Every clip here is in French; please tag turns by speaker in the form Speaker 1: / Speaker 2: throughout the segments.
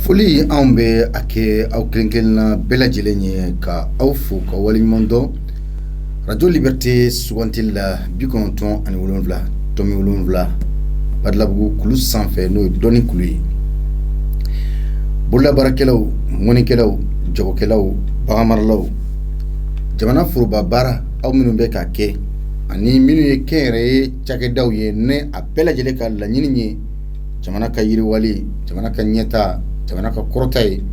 Speaker 1: Foli anw bɛ a kɛ aw kelenkelenna bɛɛ lajɛlen ye ka aw fo ka waleɲuman dɔn radio liberté sugantili la 97.7 tɔmi 7 Badalabugu kulu sanfɛ n'o ye dɔnni kulu ye. Bololabaarakɛlaw, mɔnikɛlaw, jagokɛlaw, baganmaralaw, jamana foroba baara aw minnu bɛ k'a kɛ ani minnu ye kɛnyɛrɛye cakɛdaw ye ne a bɛɛ lajɛlen ka laɲini ye jamana ka yiriwali, jamana ka ɲɛta, jamana ka kɔrɔta ye.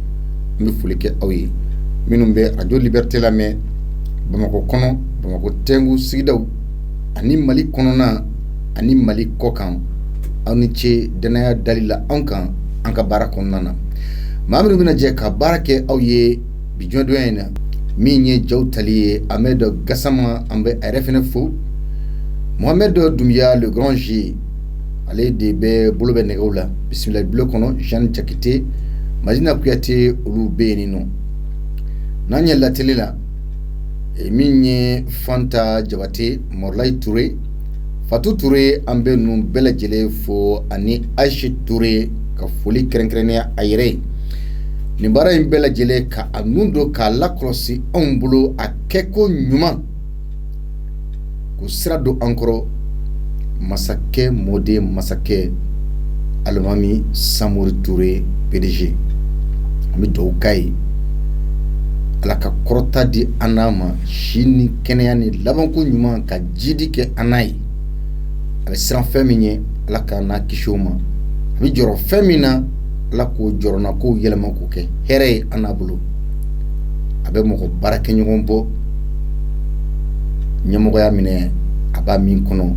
Speaker 1: N bɛ foli kɛ aw ye minnu bɛ radio liberté lamɛn Bamakɔ kɔnɔ, Bamakɔ tɛngu sigidaw ani Mali kɔnɔna ani Mali kɔkan. Aw ni ce danaya dalila anw kan an ka baara kɔnɔna na. Maa minnu bɛna jɛ ka baara kɛ aw ye bi jɔndɔnya in na min ye jaw tali ye Ahmed Gassama, an bɛ a yɛrɛ fɛnɛ fo. Mohamed Doumbia le grand G, ale de bɛ bolo bɛ nɛgɛw la bisimila bulon kɔnɔ. Jeanne Jakite, Madina Kuyate, olu bɛ yen nɔ. N'an ɲɛ lateli la min ye Fanta Jabate, Morlayi Touré, Fatou Touré, an bɛ ninnu bɛɛ lajɛlen fo ani Aiche Touré ka foli kɛrɛnkɛrɛnnenya a yɛrɛ ye. Nin baara in bɛɛ lajɛlen ka a nun don k'a lakɔlɔsi anw bolo a kɛko ɲuman k'o sira don an kɔrɔ. Masakɛ mɔden masakɛ Alimami Samori Touré PDG, an bɛ dugawu k'a ye Ala ka kɔrɔta di an n'a ma, si ni kɛnɛya ni labanko ɲuman ka jidi kɛ an n'a ye. A bɛ siran fɛn min ye Ala ka n'a kisi o ma, a bɛ jɔrɔ fɛn min na Ala k'o jɔrɔna k'o yɛlɛma k'o kɛ hɛrɛ ye an n'a bolo. A bɛ mɔgɔ baarakɛɲɔgɔn bɔ ɲɛmɔgɔya minɛ a b'a min kɔnɔ,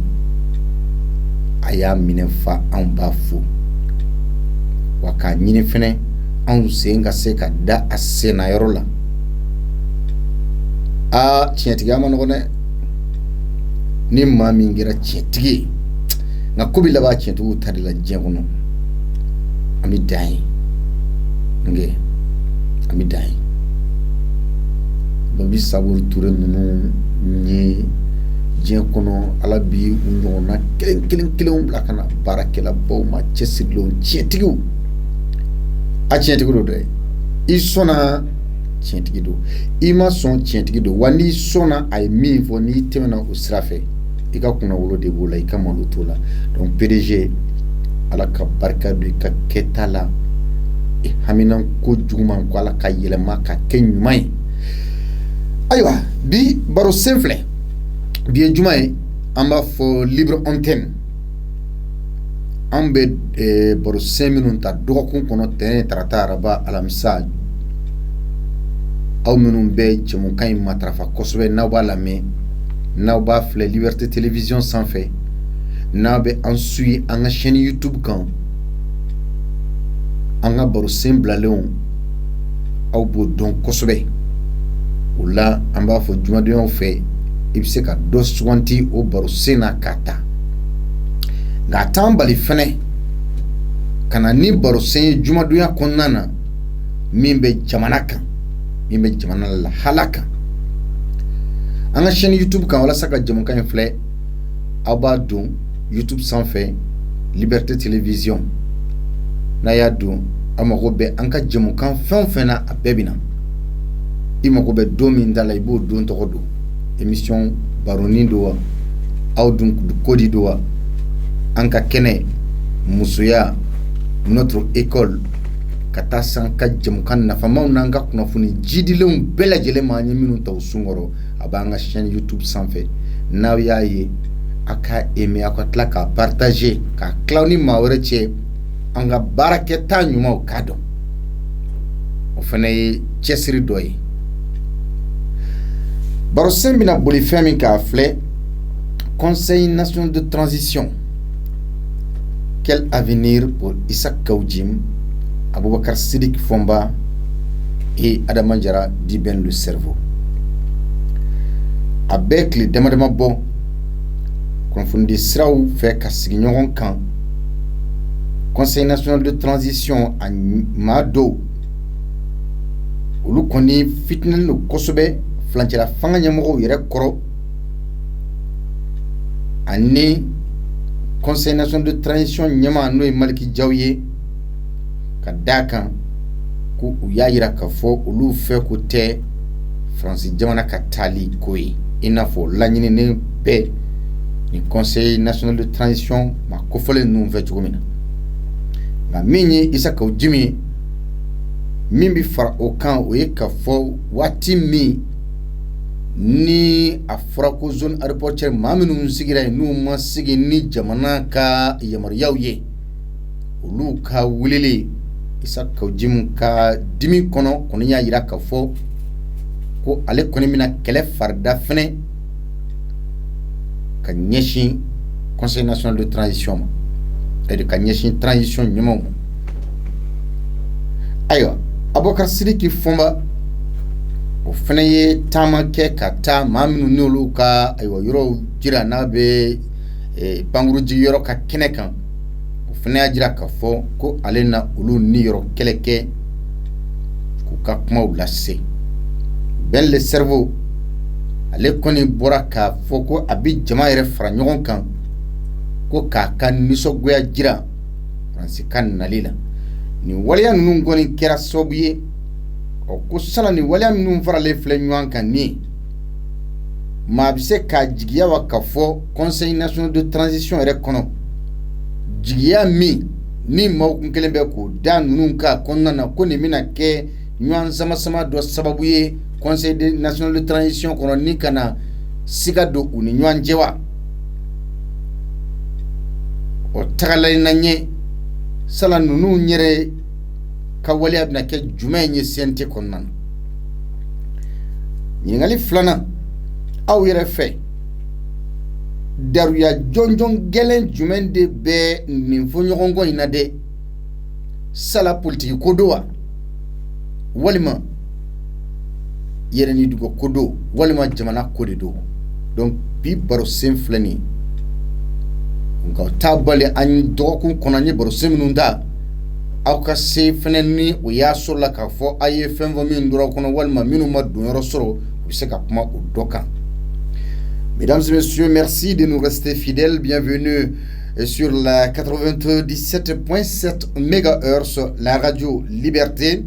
Speaker 1: a y'a minɛ fa anw b'a fo wa k'a ɲini fɛnɛ anw sen ka se ka da a senna yɔrɔ la. Tiɲɛtigiya ma nɔgɔn dɛ. Ni maa min kɛra tiɲɛtigi ye nka ko bɛ laban tiɲɛtigiw ta de la diɲɛ kɔnɔ, an bɛ dan ye nge an bɛ dan ye. Babi Samori Touré ninnu ye diɲɛ kɔnɔ Ala bi u ɲɔgɔnna kelen kelenw bila ka na baarakɛlabaw ma, cɛsirilenw, tiɲɛtigiw. A tiɲɛtigi don dɛ, i sɔnna tiɲɛtigi don, i ma sɔn tiɲɛtigi don, wa n'i sɔnna a ye min fɔ n'i tɛmɛna o sira fɛ i ka kunnawolo de b'o la, i ka malo t'o la. Donc PDG, Ala ka barika don i ka kɛta la, i hamina ko juguman ko Ala ka yɛlɛma ka kɛ ɲuman ye. Ayiwa, bi baro sen filɛ, bi ye juma ye, an b'a fɔ libre antenne. An bɛ baro sen minnu ta dɔgɔkun kɔnɔ tɛnɛn, tarata, araba, alamisa. Aw minnu bɛ jɛmukan in matarafa kosɛbɛ n'aw b'a lamɛn, n'aw b'a filɛ Liberté télévision sanfɛ, n'aw bɛ an suit an ka chaîne YouTube kan, an ka baro sen bilalenw aw b'o dɔn kosɛbɛ. O la an b'a fɔ jumadonyaw fɛ i bɛ se ka dɔ suganti o baro sen na k'a ta. Nka a t'an bali fɛnɛ ka na ni baro sen ye jumadonya kɔnɔna na min bɛ jamana kan, min bɛ jamana lahala kan. An ka chaîne YouTube kan walasa ka jɛmukan in filɛ aw b'a don YouTube sanfɛ Liberté télévision. N'a y'a don aw mago bɛ an ka jɛmukan fɛn o fɛn na a bɛɛ bɛ na. I mago bɛ don min da la i b'o don tɔgɔ don. Émission baronin don wa, aw dun kodi don wa, an ka kɛnɛ, musoya, notre école, ka taa san ka jɛmukan nafamaw n'an ka kunnafoni jidilenw bɛɛ lajɛlen ma an ye minnu ta o sunkɔrɔ a b'an ka chaîne YouTube sanfɛ. N'aw y'a ye a ka aimer, a ka tila k'a partager, k'a tila ni maa wɛrɛ cɛ, an ka baarakɛta ɲumanw k'a dɔn. O fana ye cɛsiri dɔ ye. Baro sen bɛna boli fɛn min k'a filɛ, Conseil national de transition. Quel avenir pour Issa Kaoudim, Aboubakar Sidik Fomba et Adama Diarra dit Ben le cerveau. Avec les demandements bons, confondus siraw fait ka sigi ɲɔgɔn kan, Conseil national de transition a maa dɔw olu kɔni fitinɛlen don kosɛbɛ filancɛla fanga ɲɛmɔgɔw yɛrɛ kɔrɔ ani Conseil national de transition ɲɛma n'o ye Maliki Diaw ye, ka d'a kan ko u y'a yira k'a fɔ olu fɛ ko tɛ Faransi jamana ka taali ko ye i n'a fɔ laɲininen bɛɛ ni Conseil national de transition ma kofɔlen ninnu fɛ cogo min na nka min ye Isaka Jimi min bi fara o kan o ye k'a fɔ waati min ni a fɔra ko zone aéroportuaire maa minnu sigira yen n'u ma sigi ni jamana ka yamaruyaw ye olu ka wulili Isaka Jimi ka dimi kɔnɔ kɔni y'a yira k'a fɔ ko ale kɔni bɛna kɛlɛ farida fɛnɛ ka ɲɛsin Conseil national de transition ma et ka ɲɛsin transition ɲumanw ma ayiwa Abubakar Sidiki Fɔnba o fɛnɛ ye taama kɛ ka taa maa minnu n'olu ka ayiwa yɔrɔw jira n'a bɛ pankurunjigi yɔrɔ ka kɛnɛ kan o fɛnɛ y'a jira k'a fɔ ko ale na olu ni yɔrɔ kɛlɛ kɛ k'u ka kumaw lase Ben le cerveau ale kɔni bɔra k'a fɔ ko a bɛ jama yɛrɛ fara ɲɔgɔn kan ko k'a ka nisɔngoya jira Faransi ka nali la nin waleya ninnu kɔni kɛra sababu ye ko sala ni waleya minnu faralen filɛ ɲɔgɔn kan ni maa bɛ se k'a jigiya wa k'a fɔ Conseil national de transition yɛrɛ kɔnɔ jigiya min ni maaw kun kelen bɛ k'o da ninnu ka kɔnɔna na ko nin bɛna kɛ ɲɔgɔn sama dɔ sababu ye Conseil national de transition kɔnɔ ni kana siga don u ni ɲɔgɔn cɛ wa o tagalali na ɲɛ sala ninnu yɛrɛ ka waleya bɛna kɛ jumɛn ye CNT kɔnɔna na ɲininkali filanan aw yɛrɛ fɛ daruya jɔnjɔn gɛlɛn jumɛn de bɛ nin fɔɲɔgɔnkɔ in na dɛ sala politiki ko do wa walima yɛrɛ ni dugu ko do walima jamana ko de do donc bi baro sen filɛ nin nka o t'a bali an dɔgɔkun kɔnɔ an ye baro sen minnu ta aw ka se fɛnɛ ni o y'a sɔrɔ la k'a fɔ a ye fɛn fɔ min dɔrɔn kɔnɔ walima minnu ma don yɔrɔ sɔrɔ u bɛ se ka kuma o dɔ kan. Mesdames et messieurs, merci de nous rester fidèles. Bienvenue sur la 97.7 MHz, la radio Liberté.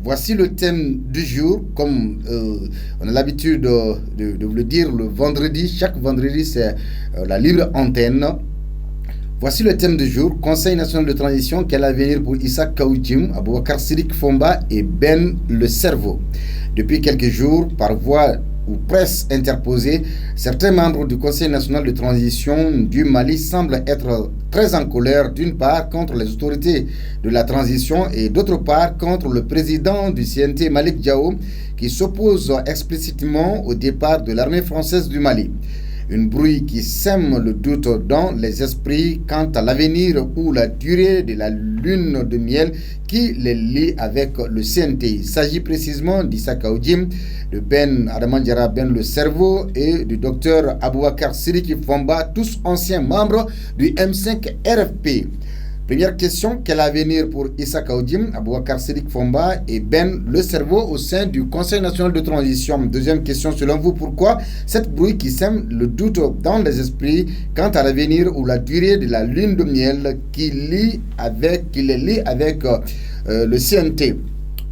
Speaker 1: Voici le thème du jour, comme on a l'habitude de vous le dire le vendredi. Chaque vendredi, c'est la libre antenne. Voici le thème du jour, Conseil national de transition, quel avenir pour Isaka Jimi, Abubakar Sidiki Fɔnba et Ben le cerveau. Depuis quelques jours, par voie ou presse interposée, certains membres du Conseil national de transition du Mali semblent être très en colère, d'une part contre les autorités de la transition et d'autre part contre le président du CNT, Malick Diao, qui s'oppose explicitement au départ de l'armée française du Mali. Une bruit qui sème le doute dans les esprits quant à l'avenir ou la durée de la lune de miel qui les lie avec le CNT. Il s'agit précisément d'Isaka Jimi, de Ben Adama Diarra Ben le cerveau et du docteur Abubakar Sidiki Fɔnba, tous anciens membres du M5 RFP. Première question, quel avenir pour Isaka Jimi, Abubakar Sidiki Fɔnba et Ben le cerveau au sein du Conseil national de transition? Deuxième question, selon vous, pourquoi cette bruit qui sème le doute dans les esprits quant à l'avenir ou la durée de la lune de miel qui les lie avec le CNT?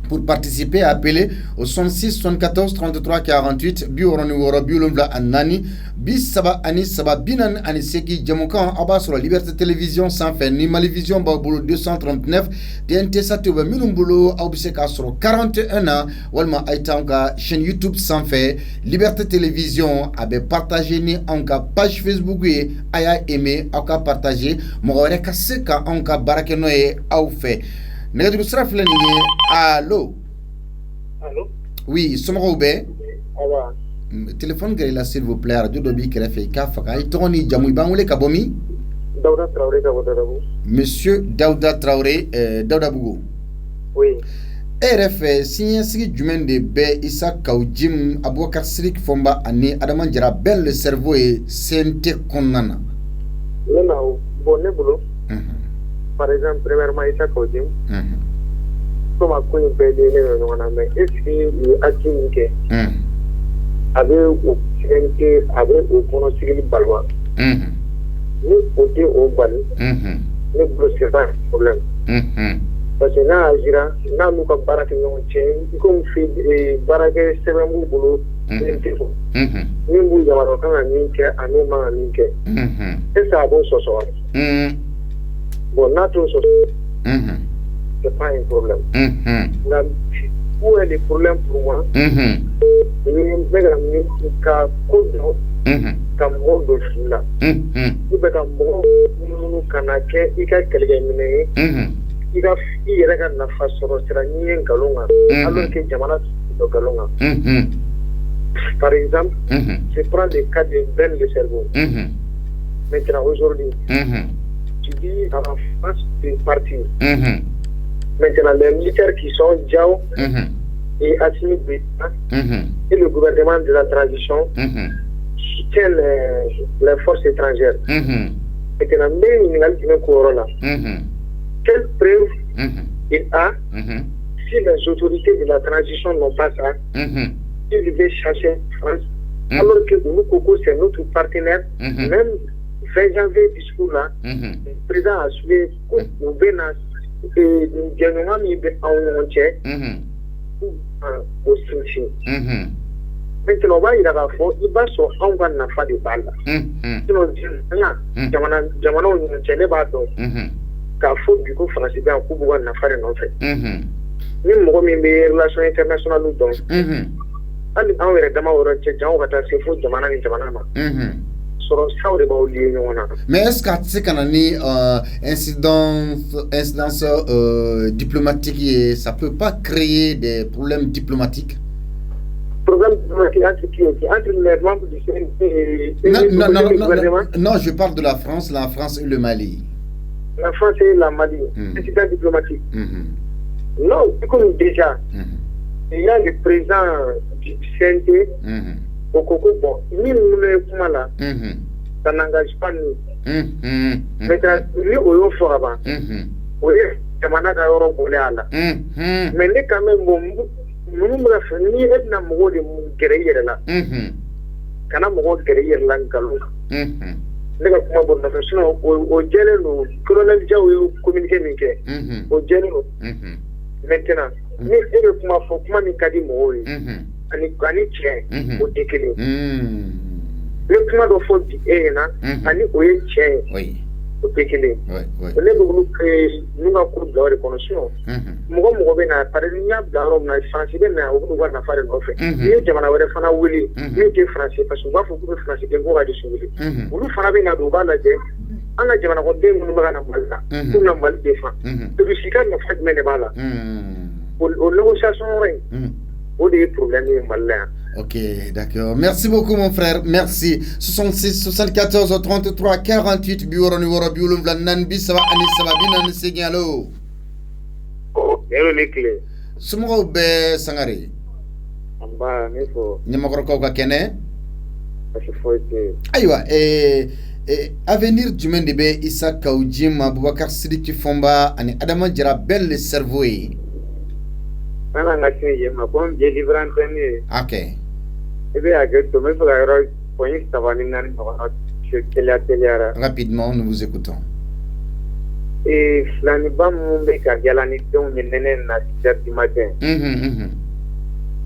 Speaker 1: Pour participer, appelez au 66 74 33 48 bioroni woro biolonvla anani bisaba ani saba binan ani seki jamukan aba sur la Liberté télévision sans fin ni Malivision babulu 239 TNT satuba minumbulu aubiseka sur 41 ans walma aitanka chaîne YouTube sans fin Liberté télévision abe partager ni anka page Facebook ye aya aimé aka partager mo wore kaseka anka barakeno e au fait. Allô?
Speaker 2: Allô?
Speaker 1: Oui, sommaire bɛ?
Speaker 2: Awa.
Speaker 1: Téléphone gɛrɛ la s'il vous plaît, radio dɔ b'i kɛrɛfɛ i k'a faga. I tɔgɔ ni jamu i b'an wele ka bɔ min?
Speaker 2: Dawuda Traoré ka bɔ Dadabugu.
Speaker 1: Monsieur Dawuda Traoré, Dawudabugu.
Speaker 2: Oui.
Speaker 1: E yɛrɛ fɛ siniɲɛsigi jumɛn de bɛ Isaka Jimi, Abubakar Sidiki Fɔnba ani Adama Diarra Ben le cerveau ye CNT kɔnɔna na?
Speaker 2: Ne na o bon ne bolo. Par exemple, premièrement, Isaka Jimi. Comme à quoi il peut aider les gens, mais est-ce qu'il a dit que avec au CNT, avec au pronostic balois, nous côté au bal, ne bloquez pas le problème. parce que n'a agira n'a nous ka baara kɛ ɲɔgɔn cɛ comme baarakɛ sɛbɛn b'u bolo min tɛ fɔ min b'u yamaruya kan ka min kɛ a n'u man ka min kɛ est-ce que a b'o sɔsɔ wa bon n'a t'o sɔsɔ c'est pas un problème nka où est le problème pour moi ni n bɛ ka min ka ko dɔn ka mɔgɔw don fili la ou bien ka mɔgɔw minnu kana kɛ i ka kɛlɛkɛminɛ ye i yɛrɛ ka nafa sɔrɔ sira n'i ye nkalon kan alors que jamana dɔ nkalon kan par exemple je prends le cas de Ben le cerveau maintenant aujourd'hui tu dis à la face du parti maintenant les militaires qui sont Diao et Assimi Goïta et le gouvernement de la transition soutiennent les forces étrangères maintenant mais ɲininkali jumɛn ko yɔrɔ la quelle preuve il a si les autorités de la transition n'ont pas ça ils devaient chercher France alors que nous Coco c'est notre partenaire même 20 janvier discours là le président a soulevé au Bénin et gouvernement mi bɛ anw ɲɔgɔn cɛ au Sinti maintenant o b'a yira k'a fɔ i b'a sɔrɔ anw ka nafa de b'a la sinon jamanaw ɲɔgɔn cɛ ne b'a dɔn k'a fɔ bi ko faransi bɛ yan k'u b'u ka nafa de nɔfɛ ni mɔgɔ min bɛ relation internationale dɔn hali anw yɛrɛ dama yɔrɔ cɛ jango ka taa se fo jamana ni jamana ma sɔrɔ saw de b'aw lié ɲɔgɔn na.
Speaker 1: Mais est-ce que se kana ni incidence diplomatique ye ça peut pas créer des problèmes diplomatiques?
Speaker 2: Problème diplomatique entre qui? Entre les membres du CNP et le gouvernement?
Speaker 1: Non, je parle de la France et le Mali.
Speaker 2: La France et la Mali, incident diplomatique. Non, comme déjà, il y a le président du CNP, au Coco, bon, ni nous là, ça n'engage pas nous. Maintenant, lui, au fort avant, oui, jamana ka yɔrɔ bɔlen a la. Mais ne quand même, bon, nous bɛ fɛ ni e bɛna mɔgɔw de gɛrɛ i yɛrɛ la, kana mɔgɔw gɛrɛ i yɛrɛ la nkalon na. Ne ka kuma bɔ nɔfɛ sinon o jɛlen don colonel Diaw ye communiqué min kɛ, o jɛlen don. Maintenant, ni e bɛ kuma fɔ kuma min ka di mɔgɔw ye, ani tiɲɛ, o tɛ kelen. Ne kuma dɔ fɔ bi e ɲɛna, ani o ye tiɲɛ ye, o tɛ kelen. Ne bɛ olu n'u ka ko bila o de kɔnɔ sinon mɔgɔ bɛ na par exemple n'i y'a bila yɔrɔ min na Faransi bɛ na o bɛ n'u ka nafa de nɔfɛ. N'i ye jamana wɛrɛ fana wele min tɛ Faransi parce que u b'a fɔ k'u bɛ Faransi den ko ka dusu wuli. Olu fana bɛ na don u b'a lajɛ an ka jamanakɔden minnu bɛ ka na Mali la k'u na Mali défend. Depuis ka nafa jumɛn de b'a la? O négociation yɔrɔ in o de ye problème ye Mali la yan.
Speaker 1: Ok, d'accord. Merci beaucoup, mon frère. Merci. 66 74 33 48 biworo ni woro biwolo vla nanbi sawa ani sawa bina ni signalo.
Speaker 2: Hello Nikle.
Speaker 1: Sumo be sangare.
Speaker 2: Amba nefo.
Speaker 1: Nyamakoro ko ka kene.
Speaker 2: Asifoite.
Speaker 1: Aywa avenir jumɛn de bɛ Issa Kaoudjim Abubakar Sidiki Fomba ani Adama Jara bel le cerveau ye.
Speaker 2: Ana ngati ye ma ko je livrant ni.
Speaker 1: OK. Rapidement, nous vous écoutons.
Speaker 2: Et Flaniba Mumbe Kagalani Don Nenen à 6h du matin.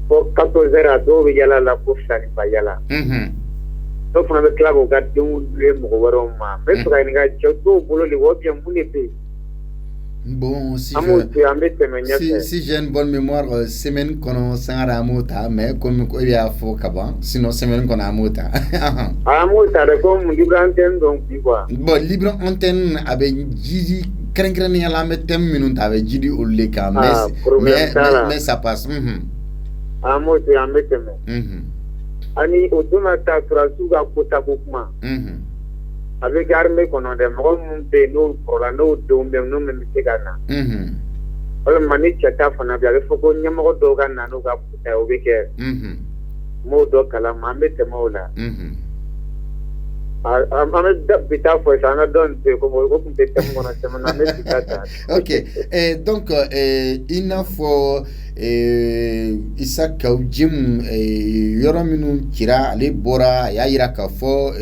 Speaker 2: Pour 14h à 2 Yala la pour Flaniba Yala. Donc, on avait clavé au gardien de Mouaroma. Mais pour un gars, Choto, Bolo, le Wopian Mounepe.
Speaker 1: Bon, si j'ai une bonne mémoire, semaine qu'on s'en a mota, mais comme il y a faux kaban, sinon semaine qu'on a mota.
Speaker 2: Mota, comme libre antenne, donc,
Speaker 1: bon, libre antenne avec Gigi, Krenkren à la mettre minute avec Gigi ou les cas, mais ça passe.
Speaker 2: Mota, Ani, au Donata, Trasuga, Potabukma. Avec l'armée qu'on a des nous pour la note de nous même Ségana. Alors, Manichata, on a bien le Foko, Yamoro Dogan, Nanoga, au Becker. Modo Calamambe, Mola. I'm a bit for another
Speaker 1: Ok, et donc il faut Issa Kaoudjim Yoraminu Kira, les Bora, Yaira Kafo,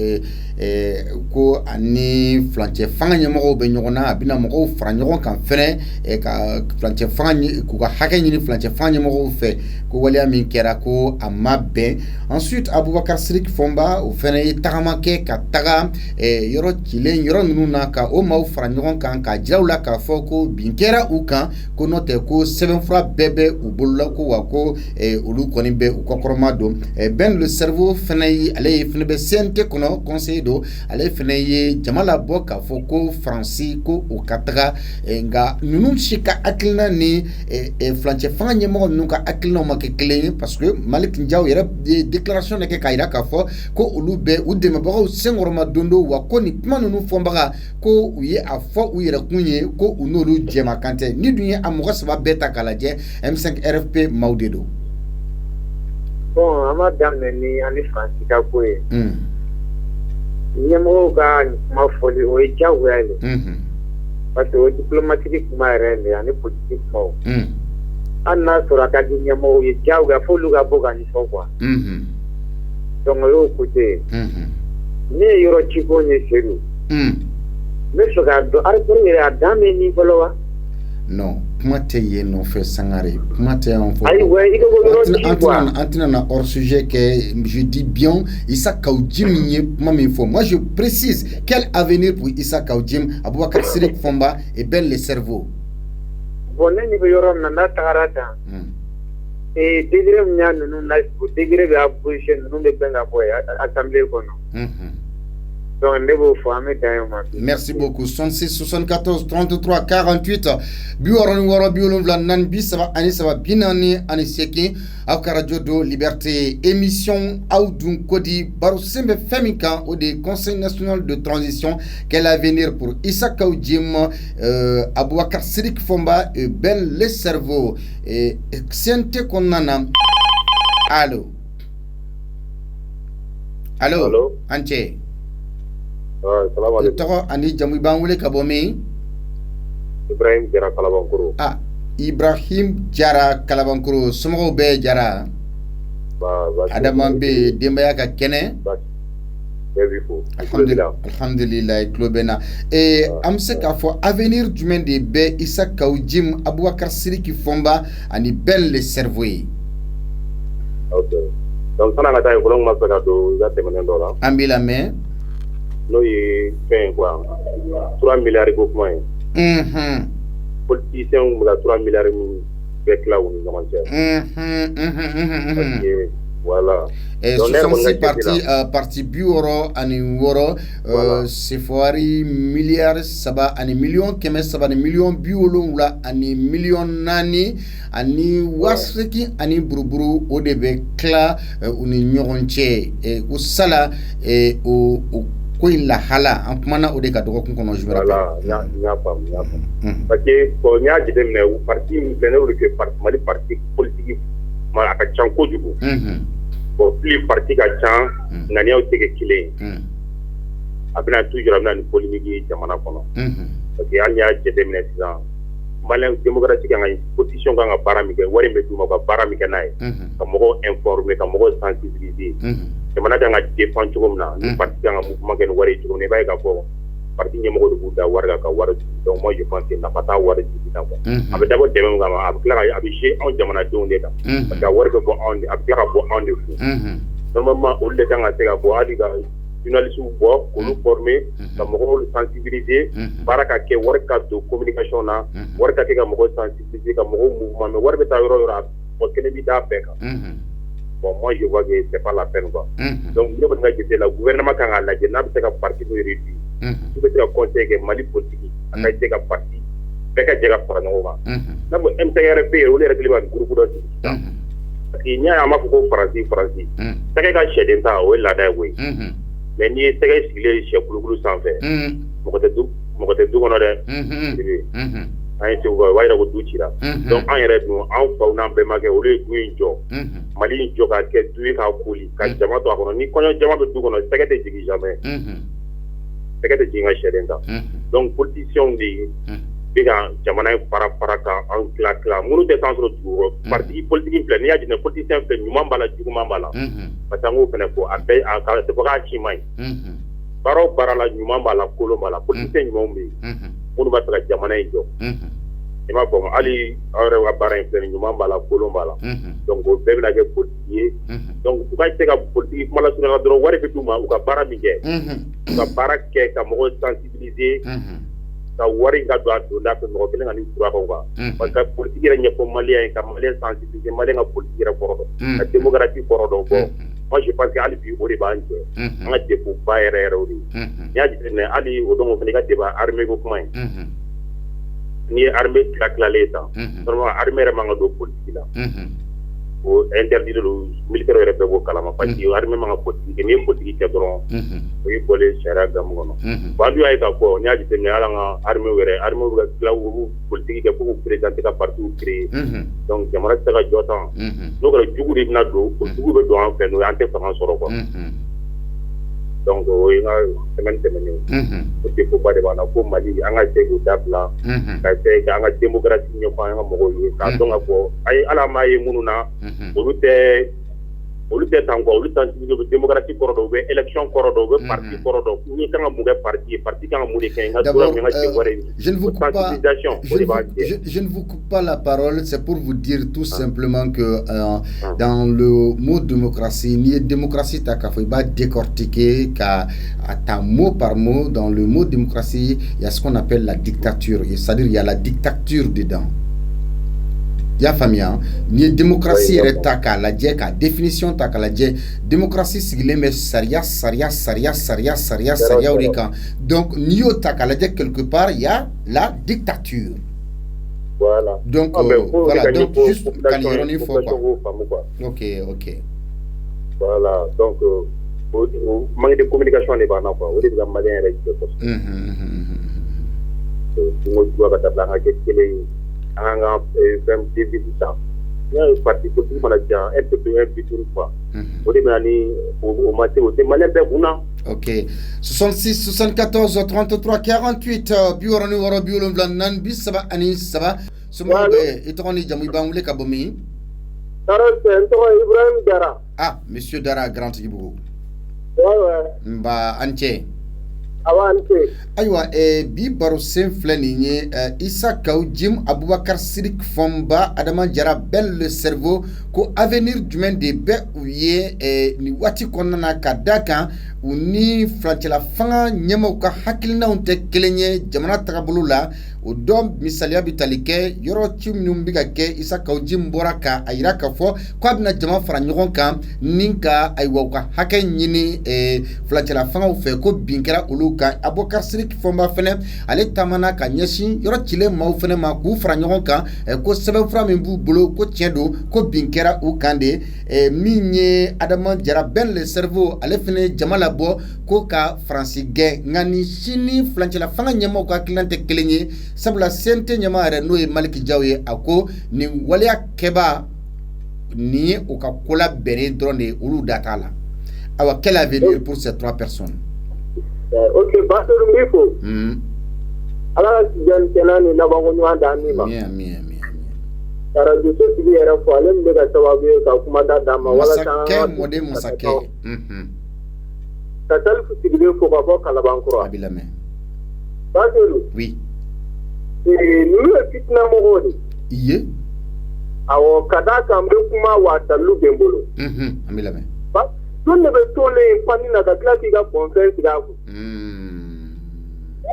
Speaker 1: ko ani flancɛ fanga ɲɛmɔgɔw bɛ ɲɔgɔn na a bɛna mɔgɔw fara ɲɔgɔn kan fɛnɛ ka flancɛ fanga k'u ka hakɛ ɲini flancɛ fanga ɲɛmɔgɔw fɛ ko waleya min kɛra ko a ma bɛn. Ensuite Abubakar Sidiki Fɔnba o fɛnɛ ye tagama kɛ ka taga yɔrɔ cilen yɔrɔ ninnu na ka o maaw fara ɲɔgɔn kan ka jira u la k'a fɔ ko bin kɛra u kan ko n'o tɛ ko sɛbɛnfura bɛɛ bɛ u bolola ko wa ko olu kɔni bɛ u kɔkɔrɔma don. Ben le cerveau fɛnɛ ye ale ye fɛnɛ bɛ CNT kɔnɔ conseiller don ale fɛnɛ ye jama labɔ k'a fɔ ko Faransi ko o ka taga nka ninnu si ka hakilina ni flancɛ fanga ɲɛmɔgɔ ninnu ka hakilinaw ma kɛ kelen ye parce que Malik Ndiaye yɛrɛ ye déclaration de kɛ k'a jira k'a fɔ ko olu bɛ u dɛmɛbagaw senkɔrɔma don do wa ko nin kuma ninnu fɔbaga ko u ye a fɔ u yɛrɛkun ye ko u n'olu jɛmakan tɛ ni dun ye a mɔgɔ saba bɛɛ ta k'a lajɛ M5 RFP maaw de don.
Speaker 2: Bon, an b'a daminɛ ni ani Faransi ka ko ye. Ɲɛmɔgɔw ka kuma fɔli o ye diyagoya de. Parce que o diplomatique kuma yɛrɛ de ani politique kumaw. Hali n'a sɔrɔ a ka di ɲɛmɔgɔw ye diyagoya f'olu ka bɔ ka ɲɛfɔ quoi. Donc o y'o côté ye. Ne ye yɔrɔ ciko ɲɛsɛri. N bɛ fɛ k'a dɔn Algérie yɛrɛ a dan bɛ nin fɔlɔ wa?
Speaker 1: Non, kuma tɛ yen nɔfɛ Sangare, kuma tɛ yan fɔ.
Speaker 2: Ayiwa i ka bɔ yɔrɔ ci quoi.
Speaker 1: An tɛna na hors sujet kɛ, je dis bien Issa Kaoudim ye kuma min fɔ. Moi je précise quel avenir pour Issa Kaoudim, Abubakar Sidiki Fɔnba et Ben le cerveau.
Speaker 2: Bon ne ɲɛ bɛ yɔrɔ min na n'a tagara tan. Degré min y'a ninnu na o degré bɛ opposition ninnu bɛ bɛn ka bɔ yen assemblée kɔnɔ.
Speaker 1: Merci beaucoup. 66 74 33 48 biwɔrɔ ni wɔɔrɔ 74 30 40 40 aw ka radio do Liberté émission aw dun ko di baro sen bɛ fɛn min kan o de Conseil national de transition quel avenir pour Issa Kaoudim, Abubakar Sidiki Fɔnba et Ben le cerveau CNT kɔnɔna na. Allo an cɛ. Tɔgɔ ani jamu i b'an wele ka bɔ min?
Speaker 2: Ibrahim Jara Kalabankoro.
Speaker 1: Ibrahim Jara Kalabankoro somɔgɔw bɛɛ Jara. Adama bɛ denbaya ka kɛnɛ. Alhamdulillah tulo bɛ n na. An bɛ se k'a fɔ avenir jumɛn de bɛ Issa Kaoudim, Abubakar Sidiki Fɔnba ani Ben le cerveau ye?
Speaker 2: Donc san'an ka taa yen fɔlɔ n tun b'a fɛ ka don i ka tɛmɛnen dɔ la.
Speaker 1: An b'i lamɛn.
Speaker 2: N'o ye fɛn quoi 3 milliards ko kuma ye. Politiciens bɛ ka 3 milliards min bɛɛ tila u ni ɲɔgɔn cɛ. Voilà.
Speaker 1: Soixante parti 66 sefari miliyari 3 ani miliyɔn 300 ani miliyɔn 70 ani miliyɔn 4 ani waseki ani buruburu o de bɛ tila u ni ɲɔgɔn cɛ o sala o ko in lahala an kumana o de ka dɔgɔkun kɔnɔ jumɛn.
Speaker 2: Voilà, n y'a faamu. Parce que bon n y'a jateminɛ o parti min filɛ ne y'olu kɛ Mali parti politique a ka ca kojugu. Bon plus parti ka ca ŋaniyaw tɛ kɛ kelen ye. A bɛna toujours a bɛna ni polémique ye jamana kɔnɔ. Parce que hali n'i y'a jateminɛ sisan Malien démocratique kan ka position kan ka baara min kɛ wari bɛ d'u ma u ka baara min kɛ n'a ye ka mɔgɔw informer ka mɔgɔw sensibiliser jamana kan ka défend cogo min na ni parti kan ka mouvement kɛ ni wari ye cogo min na i b'a ye k'a fɔ parti ɲɛmɔgɔ de b'u da wari kan ka wari di donc moi je pense que nafa t'a wari di la quoi a bɛ dabɔ dɛmɛ min kama a bɛ tila ka a bɛ jouer anw jamanadenw de kan parce que a wari bɛ bɔ anw de a bɛ tila ka bɔ anw de fɛ normalement olu de kan ka se ka bɔ hali ka journalistes bɔ k'olu former ka mɔgɔw sensibiliser baara ka kɛ wari ka don communication na wari ka kɛ ka mɔgɔw sensibiliser ka mɔgɔw mouvement mais wari bɛ taa yɔrɔ o yɔrɔ a kɛnɛ bɛ taa bɛɛ kan bon moi je vois que c'est pas la peine quoi donc ne kɔni ka jate la gouvernement kan k'a lajɛ n'a bɛ se ka parti dɔ réduire su bɛ se ka conseil kɛ Mali politique a ka se ka parti bɛɛ ka jɛ ka fara ɲɔgɔn kan n'a fɔ MCRP olu yɛrɛ kelen b'a ni groupe dɔ sigi sisan parce que n'i y'a ye an b'a fɔ ko Faransi tɛgɛ ka sɛden ta o ye laada ye koyi mais n'i ye tɛgɛ sigilen sɛ kulukulu sanfɛ mɔgɔ tɛ du kɔnɔ dɛ an ye segu o b'a yira ko du cira donc an yɛrɛ dun an faw n'an bɛnbakɛ olu ye du in jɔ Mali in jɔ ka kɛ du ye k'a koli ka jama to a kɔnɔ ni kɔɲɔ jama bɛ du kɔnɔ tɛgɛ tɛ jigin jamais tɛgɛ tɛ jigin ka sɛden ta donc politiciens de ye bɛ ka jamana in fara ka an tila minnu tɛ san sɔrɔ dugu kɔrɔ parti politique filɛ n'i y'a jate politicien filɛ ɲuman b'a la juguman b'a la parce que an k'o fana fɔ a bɛɛ a c'est fɔ k'a ci man ɲi
Speaker 3: baro barala nyuma bala kolo bala politique nyuma mbi munu ba taga jamana ijo ima ko ali awre wa bara en nyuma bala kolo bala donc o be la ke politique donc u ka tega politique mala sura dro wari ke tuma u ka bara mi je u ka bara ke ka mo sensibiliser ka wari ga do da ko mo ke ngani kura ko ba parce que politique re nyako malien ka malien sensibiliser malien ga politique re ko la démocratie ko do ko moi je pense qu'ali bi o de b'a jɛ an ka defu ba yɛrɛ yɛrɛ o de n'i y'a jateminɛ hali o don o fana ka débat armée ko kuma ye n'i ye armée tilalen tan vraiment armée yɛrɛ man ka don politique la o interdit de don militaire yɛrɛ bɛɛ b'o kalama parce que armée man ka politique kɛ n'i ye politique kɛ dɔrɔn o y'i bɔlen sariya gamu kɔnɔ bon an dun y'a ye k'a fɔ n'i y'a jateminɛ hali an ka armée yɛrɛ armée bɛ ka tila u politique kɛ fo k'u présenter ka parti créer donc jamana tɛ se ka jɔ tan n'o kɛra jugu de bɛna don o jugu bɛ don an fɛ n'o ye an tɛ fanga sɔrɔ quoi donc o ye n ka semaine tɛmɛnen o défaut de b'an na ko Mali an ka se k'o dabila ka se ka an ka démocratie ɲɛfɔ an ka mɔgɔw ye k'a dɔn ka fɔ ayi hali an m'a ye minnu na olu tɛ tan quoi olu sensibiliser u bɛ démocratie kɔrɔ dɔn u bɛ élection kɔrɔ dɔn u bɛ parti kɔrɔ dɔn n'i kan ka mun kɛ parti ye parti kan ka mun de kɛ n ka dɔrɔn n ka se wɛrɛ ye
Speaker 1: je ne vous coupe pas la parole, c'est pour vous dire tout simplement que dans le mot démocratie, ni démocratie ta kafo, il va décortiquer à mot par mot. Dans le mot démocratie, il y a ce qu'on appelle la dictature, c'est-à-dire il y a la dictature dedans. Ya famia ni démocratie yɛrɛ ta k'a lajɛ ka définition ta k'a lajɛ démocratie sigilen bɛ sariya o de kan donc n'i y'o ta k'a lajɛ quelque part il y a la dictature.
Speaker 3: Voilà.
Speaker 1: Donc voilà, donc juste ka nin yɔrɔnin fɔ quoi. Ok.
Speaker 3: Voilà, donc manque de communication de b'an na quoi o de bɛ ka maliyɛn yɛrɛ jɛ kosɛbɛ. Dungo juguya ka dabila an ka kɛ kelen ye. an ka fɛn ta n'i y'a ye parti politique mana jan un peu un bitur quoi o de bɛ na ni o ma se o tɛ maliyɛn bɛɛ kun na.
Speaker 1: Ok 66 74 33 48 66 74 33 sumaworo bɛ i tɔgɔ ni jamu i b'an wele ka bɔ min.
Speaker 2: n tɔgɔ Ibrahim Dara.
Speaker 1: Ah monsieur Dara Grand Tigibugu. Nba an cɛ. Ayiwa bi baro sen filɛ nin ye Isa Kaw Jim Abubakar Sidik Fɔnba Adama Jara bel le cerveau ko avenir jumɛn de bɛ u ye ni waati kɔnɔna na ka da kan u ni furancɛla fanga ɲɛmaaw ka hakilinaw tɛ kelen ye jamana tagabolo la o dɔn misaliya bi tali kɛ yɔrɔ ci minnu bɛ ka kɛ Isa Kaw Jim bɔra ka a yira k'a fɔ k'a bɛna jama fara ɲɔgɔn kan ni ka ayiwa u ka hakɛ ɲini furancɛla fangaw fɛ ko bin kɛra olu kan Abubakar Sidik Fɔnba fɛnɛ ale taamana ka ɲɛsin yɔrɔ cilen maaw fɛnɛ ma k'u fara ɲɔgɔn kan ko sɛbɛnfura min b'u bolo ko tiɲɛ don ko bin kɛra u kan de min ye Adama Jara bel le cerveau ale fɛnɛ jama labɔ ko ka Faransi gɛn nka ni sini furancɛla fanga ɲɛmaaw ka hakilina tɛ kelen ye sabula CNT ɲɛmaa yɛrɛ n'o ye Maliki Jaw ye a ko nin waleya kɛba nin ye u ka kola bɛnnen dɔrɔn de olu da t'a la awa quel avenir pour ces trois personnes.
Speaker 2: Ok, Basiru n b'i fo. Ala ka tijani kɛnɛ ni labanko ɲuman d'an ni ma.
Speaker 1: Ami.
Speaker 2: Ka radio sotigi yɛrɛ fo ale min bɛ ka sababu ye ka kumada d'an ma walasa
Speaker 1: masakɛ mɔden masakɛ.
Speaker 2: Ka Salifu sigilen fo ka bɔ Kalabankura.
Speaker 1: A b'i lamɛn.
Speaker 2: Basiru.
Speaker 1: Oui.
Speaker 2: Ninnu ye fitinamɔgɔw de.
Speaker 1: I ye.
Speaker 2: Awɔ ka d'a kan n bɛ kuma wa dalilu bɛ n bolo.
Speaker 1: An b'i lamɛn.
Speaker 2: Don de bɛ tolen pani na ka tila k'i ka bɔnfɛn sigi a kun. E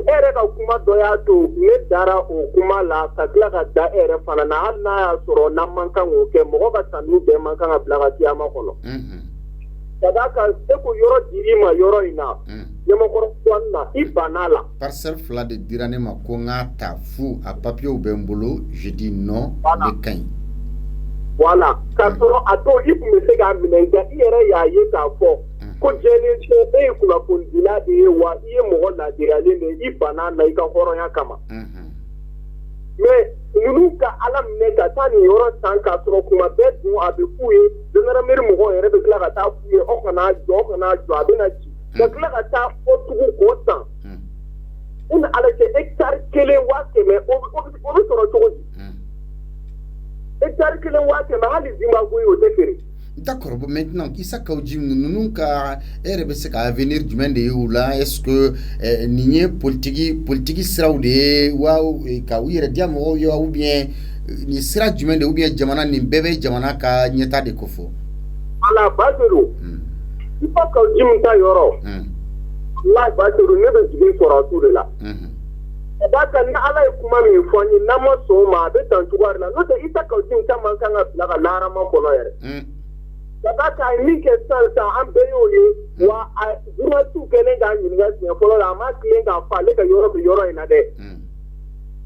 Speaker 2: yɛrɛ ka kuma dɔ y'a to ne dara o kuma la ka tila ka da e yɛrɛ fana na hali n'a y'a sɔrɔ n'an man kan k'o kɛ mɔgɔ ka sanu bɛɛ man kan ka bila ka kiyama kɔnɔ. Ka d'a kan e ko yɔrɔ dir'i ma yɔrɔ in na ɲamakɔrɔ na i banna la.
Speaker 1: Parcelle fila de dira ne ma ko n k'a ta fu a papiyew bɛ n bolo je dis non ne ka ɲi.
Speaker 2: Voilà k'a sɔrɔ a dɔw i tun bɛ se k'a minɛ nka i yɛrɛ y'a ye k'a fɔ ko jɛlen tɛ e ye kunnafonidila de ye wa i ye mɔgɔ ladiriyalen de ye i banna na i ka hɔrɔnya kama. Mais ninnu ka ala minɛ ka taa nin yɔrɔ san k'a sɔrɔ kuma bɛɛ dun a bɛ f'u ye gendarmerie mɔgɔw yɛrɛ bɛ tila ka taa f'u ye aw kana jɔ a bɛ na ci ka tila ka taa fɔ tugun k'o san. U ni ala cɛ hectare 1,100,000 o bɛ sɔrɔ cogo di? Hectare 1,100,000 hali Zimbabwe o tɛ feere.
Speaker 1: D'accord, bon, maintenant, Issa Kaoudjim, nous ka RBC ka avenir du monde ou là, est-ce que nié politique sera ou de ou ka ou yere diamo ou bien ni sera du monde ou bien jamana ni bébé jamana ka nyeta de kofo.
Speaker 2: Ala Badru. Issa Kaoudjim ta yoro. La Badru ne be jigin sora tout de là. Daka na ala kuma mi foni na mo so ma be tan tuwar la no te Issa Kaoudjim ta man kan la ka lara man bono yere. Daka ni ke sansa an be yoye wa juma tu kene ga university folo la ma kien ga fa le ka yoro ina de.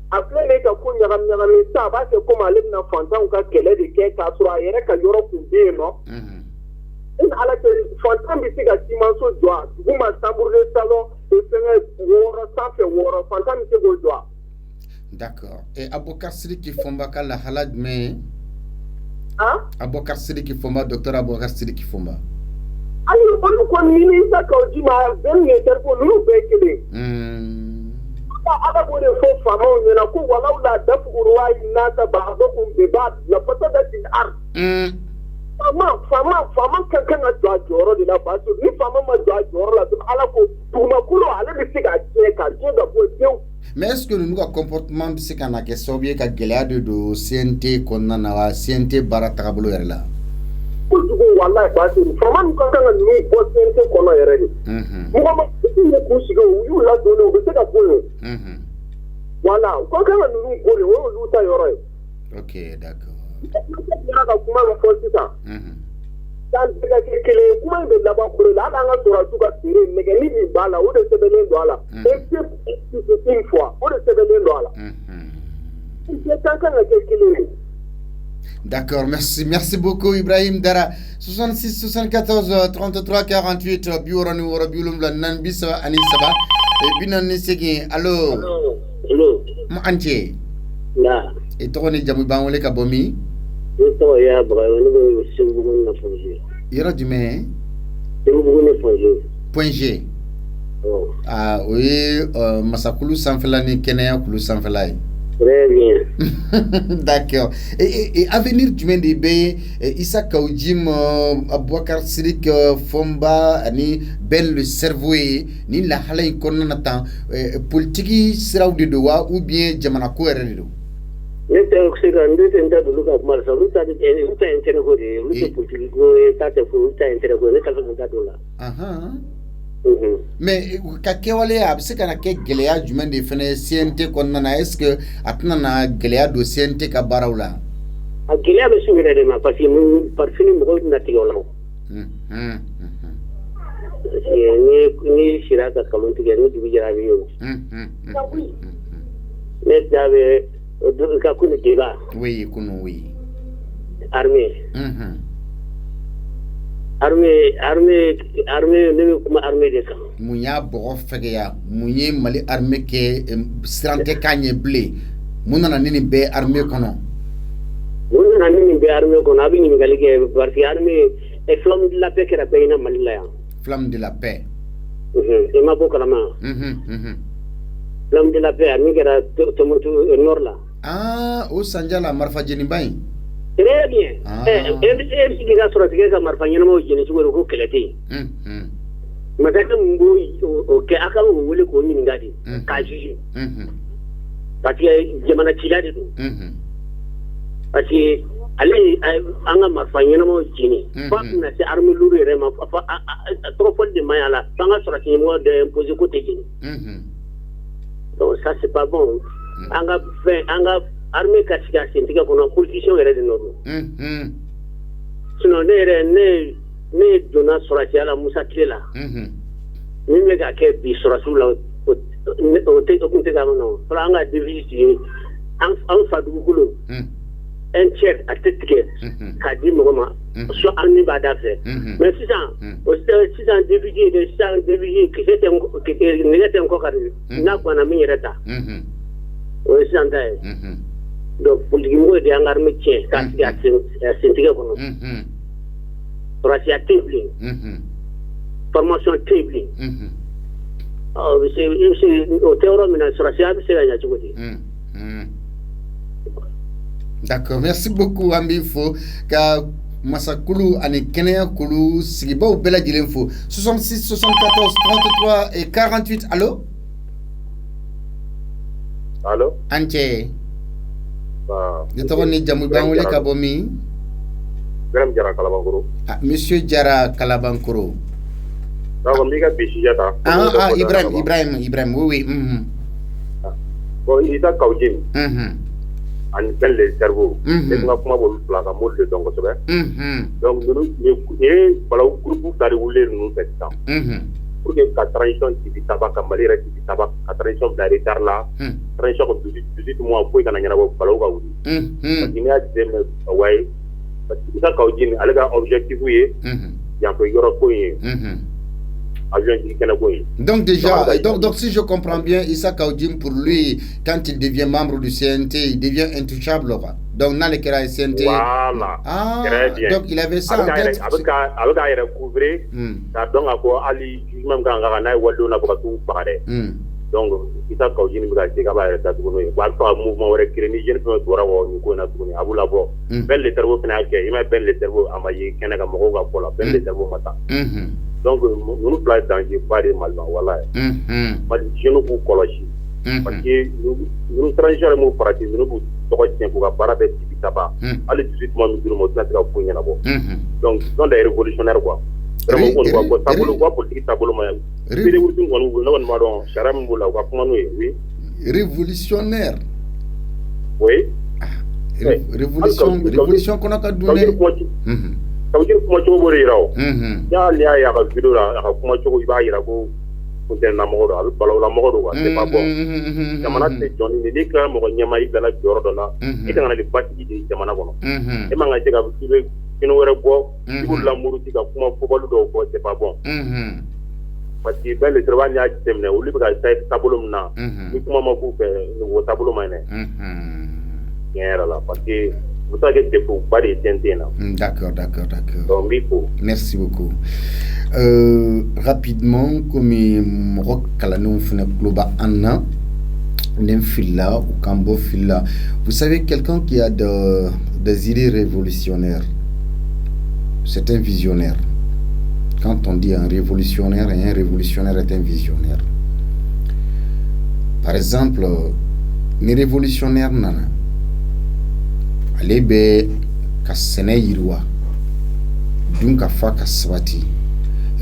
Speaker 2: Après ne ka ku nyagam mi sa ba se kuma le na fontan ka kele de ke ka sura yere ka yoro ku be no. In ala ke fontan bi siga simanso doa guma samburle salon et c'est woro safe woro fontan bi sigo doa.
Speaker 1: D'accord. Et Aboubacar Sidiki Fomba ka la halad me Aboubacar Sidiki Fomba, docteur Aboubacar Sidiki Fomba.
Speaker 2: Ayo on ko ni Issa Kaoudjim ma ben ne terko lu be kede. Ala bo de fo fama on na ko wala la daf urwa ina ta ba do kum be ba la pata da tin ar. Fama kan a joro de la basu ni fama ma joro la dum ala ko tuma kulo ala bi siga ka da bo tew.
Speaker 1: Mais est-ce que nous avons un comportement qui est un peu de gelade de CNT qu'on a CNT baratablo là?
Speaker 2: Wallahi basu fama kan ni bo CNT kono yere ni. Mo ma ni ko siga yu la do no be siga bo. Voilà, ko kan ni bo le wo lu ta yoro.
Speaker 1: OK, d'accord.
Speaker 2: Kuma ma fo sita. Dan daga kele kuma be laba kure la nga sura suka tire nege ni bi bala o de sebele do ala. Une fois, o de sebele do ala.
Speaker 1: D'accord, merci beaucoup Ibrahim Dara. 66 74 33 48 biura ni wora biulum la nan bisa ani saba e binan ni segi allo. Mo antie.
Speaker 4: La.
Speaker 1: E to ni jamu ba wole ka bomi.
Speaker 4: Esto ya bagayo ni simbugun na fonje.
Speaker 1: Yoro jume.
Speaker 4: Simbugun na fonje.
Speaker 1: Point G.
Speaker 4: Oh.
Speaker 1: Ah oui, masakulu sanfela ni kenaya kulu sanfela.
Speaker 4: Très bien.
Speaker 1: D'accord. Et avenir du monde be Issa Kaoudjim Aboubacar Sidiki Fomba ni bel le cerveau ni la halay konata politique sera de doa ou bien jamana ko erelo.
Speaker 4: Nete oksiga ndete ndadu luka kumarsa luta intene ko de luta politique ko tate fu luta intene ko ne kalfa ndadu la.
Speaker 1: Aha. Mais ka kewale abse kana ke geleya jumen de fene CNT konna est-ce que atna na geleya do CNT ka barawla
Speaker 4: a geleya be sungere de ma parce que mun parfini mo na tigola ni shiraka kalon tigere ni bijara biyo mais dabe ka kunu diga
Speaker 1: oui kunu oui
Speaker 4: armée armée ne kuma armée de kan
Speaker 1: munya bogo fegeya munye mali armée ke strante kanye blé munana nini be armée kono
Speaker 4: abi ni ngali ke parti armée et flamme de la paix que la paix na mali la
Speaker 1: flamme de la paix
Speaker 4: et ma bokalama flamme de la paix armée kera tomotu nord la
Speaker 1: o sanjala marfa jeni bay.
Speaker 4: Très bien. Et ga sura tige ka marfa nyana mo jeni sugo ko keleti. Mataka mbo o ke aka mo wole ko ni ngadi ka jiji. Parce que jamana chilade do. Parce que ali anga marfa nyana mo jeni. Fa na se arme lure re ma fa trop fol de mayala. Tanga sura ki mo de imposer côté jeni. Donc ça c'est pas bon. Anga armée kasika sentika kono politicien yere de nodo sinon ne dona sorati ala Musa Kilela ni me ga ke bi sorasula o te ko te ga no franga divisi an fadu gulo un tiers à tête ka di mo ma so armée ba da fait mais si ça divisi de ça divisi que c'était ne était encore na kwa na mi reta o santa donc politique mo de angar métier ka ci sentika kono racia table formation table c'est au théorie mais sur racia c'est gagner ci côté.
Speaker 1: D'accord, merci beaucoup Ambi Fo ka Masakulu ani Kenya Kulu Sigiba ou Bella Dilenfo 66 74 33 et 48. Allô?
Speaker 3: Allô?
Speaker 1: Anche.
Speaker 3: Je
Speaker 1: ni jamu bangole kabomi.
Speaker 3: Garam Jara Kalabankoro.
Speaker 1: Ah, Monsieur Jara Kalabankoro. Ibrahim, oui.
Speaker 3: Bon, il est à Kaujin. En plein les cerveaux. Et nous avons un plan à mode de donc, donc, nous, voilà, un groupe d'arriver nous fait ça. Pour que la transition qui tabac, comme les règles qui tabac, la transition de la retard là, transition de 18 mois, pour qu'on ait un ballon. Il y a des ouais. Parce que ça, Kaujin, avec un objectif, oui, il y a un peu de
Speaker 1: donc déjà, donc si je comprends bien, Issa Kaoudim, pour lui, quand il devient membre du CNT, il devient intouchable. Donc dans les cas CNT,
Speaker 3: voilà. Très bien.
Speaker 1: Donc il avait ça en tête.
Speaker 3: Avec à recouvrir, ça donne à quoi Ali même quand on a eu na tout parler. Donc Issa Kaoudim il a dit qu'il va être tout le mouvement recréé, je ne peux pas voir ni quoi na tout ni abu labo. Ben les cerveaux finalement, il m'a ben les cerveaux à mailler Canada Mogoga pour la ben les cerveaux matin. Donc, nous place dans les pas de mal, voilà. Je nous pour colocher. Parce que nous transgérons nos pratiques, nous pour trouver pour apparaître petit tabac. Allez, 18 mois, nous devons mettre la poignée là-bas. Donc, sont des révolutionnaires, quoi. Vraiment, on voit quoi, tableau, quoi, politique, tableau, mais.
Speaker 1: Révolutionnaire.
Speaker 3: Oui.
Speaker 1: Révolution qu'on a qu'à donner.
Speaker 3: Ça veut dire que moi, il y a un vidéo là, comment tu vas y aller pour la mort, la mort, c'est pas bon. Jamana c'est Johnny, mais dès que mon nyama il la Jordan, et quand on a les bâtis de Jamana, et manga c'est que tu nous revois, tu veux l'amour, tu vas comment faut le dos, c'est pas bon. Parce que ben le travail il y a terminé, au lieu de faire tableau maintenant, nous comment on peut faire le tableau maintenant. Là, parce que vous savez que pour pas des
Speaker 1: D'accord.
Speaker 3: Donc,
Speaker 1: merci beaucoup. Rapidement, comme Morok Kalanou Globa Anna, Nemfila ou Kambo Fila, vous savez, quelqu'un qui a des idées révolutionnaires, c'est un visionnaire. Quand on dit un révolutionnaire est un visionnaire. Par exemple, les révolutionnaires nana. Ale be ka sene yirwa dun ka fa ka sabati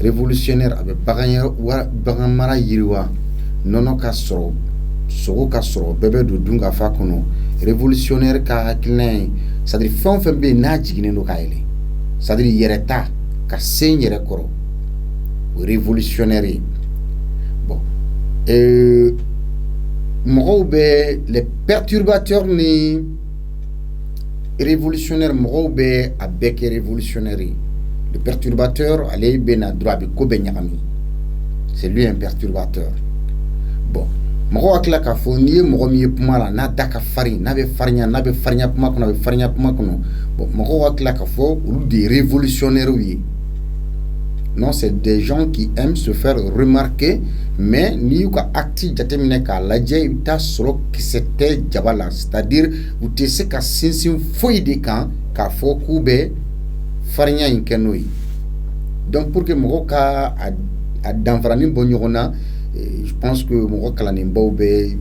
Speaker 1: révolutionnaire abe bagan mara yirwa nono ka soro sogo ka soro bebe do dun ka fa kono révolutionnaire ka hakilin c'est-à-dire fɛn be na jigine no ka ele c'est-à-dire yereta ka sen yere koro révolutionnaire bon mɔgɔw be les perturbateurs ni révolutionnaire mɔgɔw bɛ a bɛɛ kɛ révolutionnaire ye le perturbateur ale bɛ na dɔrɔn a bɛ ko bɛɛ ɲagami c'est lui un perturbateur bon mɔgɔw hakili la k'a fɔ n'i ye mɔgɔ min ye kuma la n'a da ka farin n'a bɛ farinya kuma kɔnɔ a bɛ farinya kuma kɔnɔ bon mɔgɔw hakili la k'a fɔ olu de ye révolutionnaire ye non c'est des gens qui aiment se faire remarquer mais n'i y'u ka acte jateminɛ k'a lajɛ i bɛ taa sɔrɔ kisɛ tɛ jaba la c'est-à-dire u tɛ se ka sinsin foyi de kan k'a fɔ k'u bɛ farinya in kɛ n'o ye donc pour que mɔgɔw ka a danfarani bɔ ɲɔgɔn na je pense que mɔgɔ kalanenbaw bɛ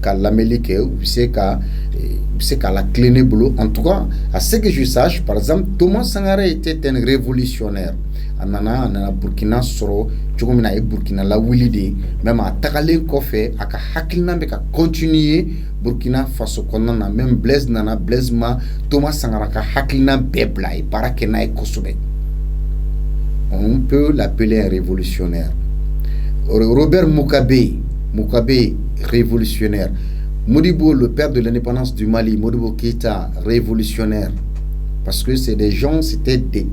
Speaker 1: ka lamɛnli kɛ u bɛ se ka la tilen ne bolo en tout cas à ce que je sache par exemple Thomas Sankara était un révolutionnaire a nana Burkina sɔrɔ cogo min na a ye Burkina lawuli de même a tagalen kɔfɛ a ka hakilina bɛ ka continuer Burkina Faso kɔnɔna na même Blaise ma Thomas Sankara ka hakilina bɛɛ bila a ye baara kɛ n'a ye kosɛbɛ on peut l'appeler un révolutionnaire. Robert Mugabe révolutionnaire. Modibo, le père de l'indépendance du Mali, Modibo Keïta révolutionnaire, parce que c'est des gens, c'était des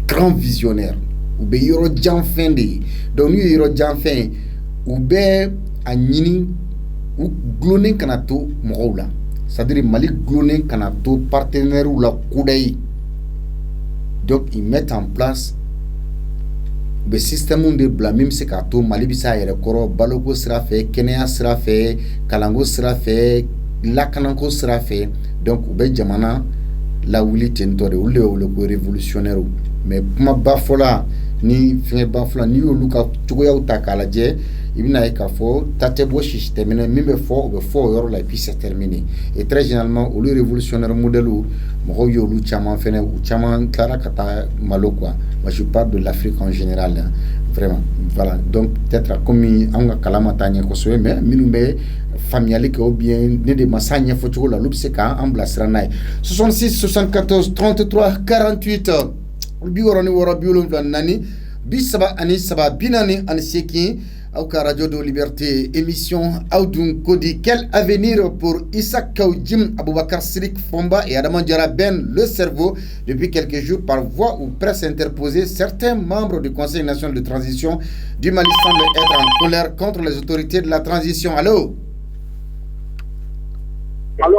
Speaker 1: grands visionnaires. Ou be yoro janfen de donc nous yoro janfen ou be anini ou glonen kanato mogoula c'est-à-dire Mali glonen kanato partenaire ou la koudaï donc ils mettent en place le système de blamim se kato Mali bisa yere koro balogo sira fe kenya sira fe kalango sira fe lakananko sira fe donc ou be jamana la wuli tento de ule ko révolutionnaire mais kuma bafola ni fin bafola ni olu ka tugoya utakala je ibina e ka fo tatebo système mimbe fo be fo yor la puis c'est terminé et très généralement olu révolutionnaire modèle mo yolu chama fene ou chama klara kata malo quoi. Moi je parle de l'Afrique en général hein. Vraiment voilà donc peut-être comme anga kalama tanya ko so mais minumbe familial que ou bien ne de masanya fo la lupse ka amblasra nay 66 74 33 48 bi woroni woro bi ulum nani bi saba ani saba binani an seki au Radio de Liberté émission Audun Kodi. Quel avenir pour Issa Kaoudjim, Aboubakar Sidik Fomba et Adama Diarra Ben le cerveau? Depuis quelques jours, par voie ou presse interposée, certains membres du Conseil national de transition du Mali semblent être en colère contre les autorités de la transition. Allô?
Speaker 2: Allô,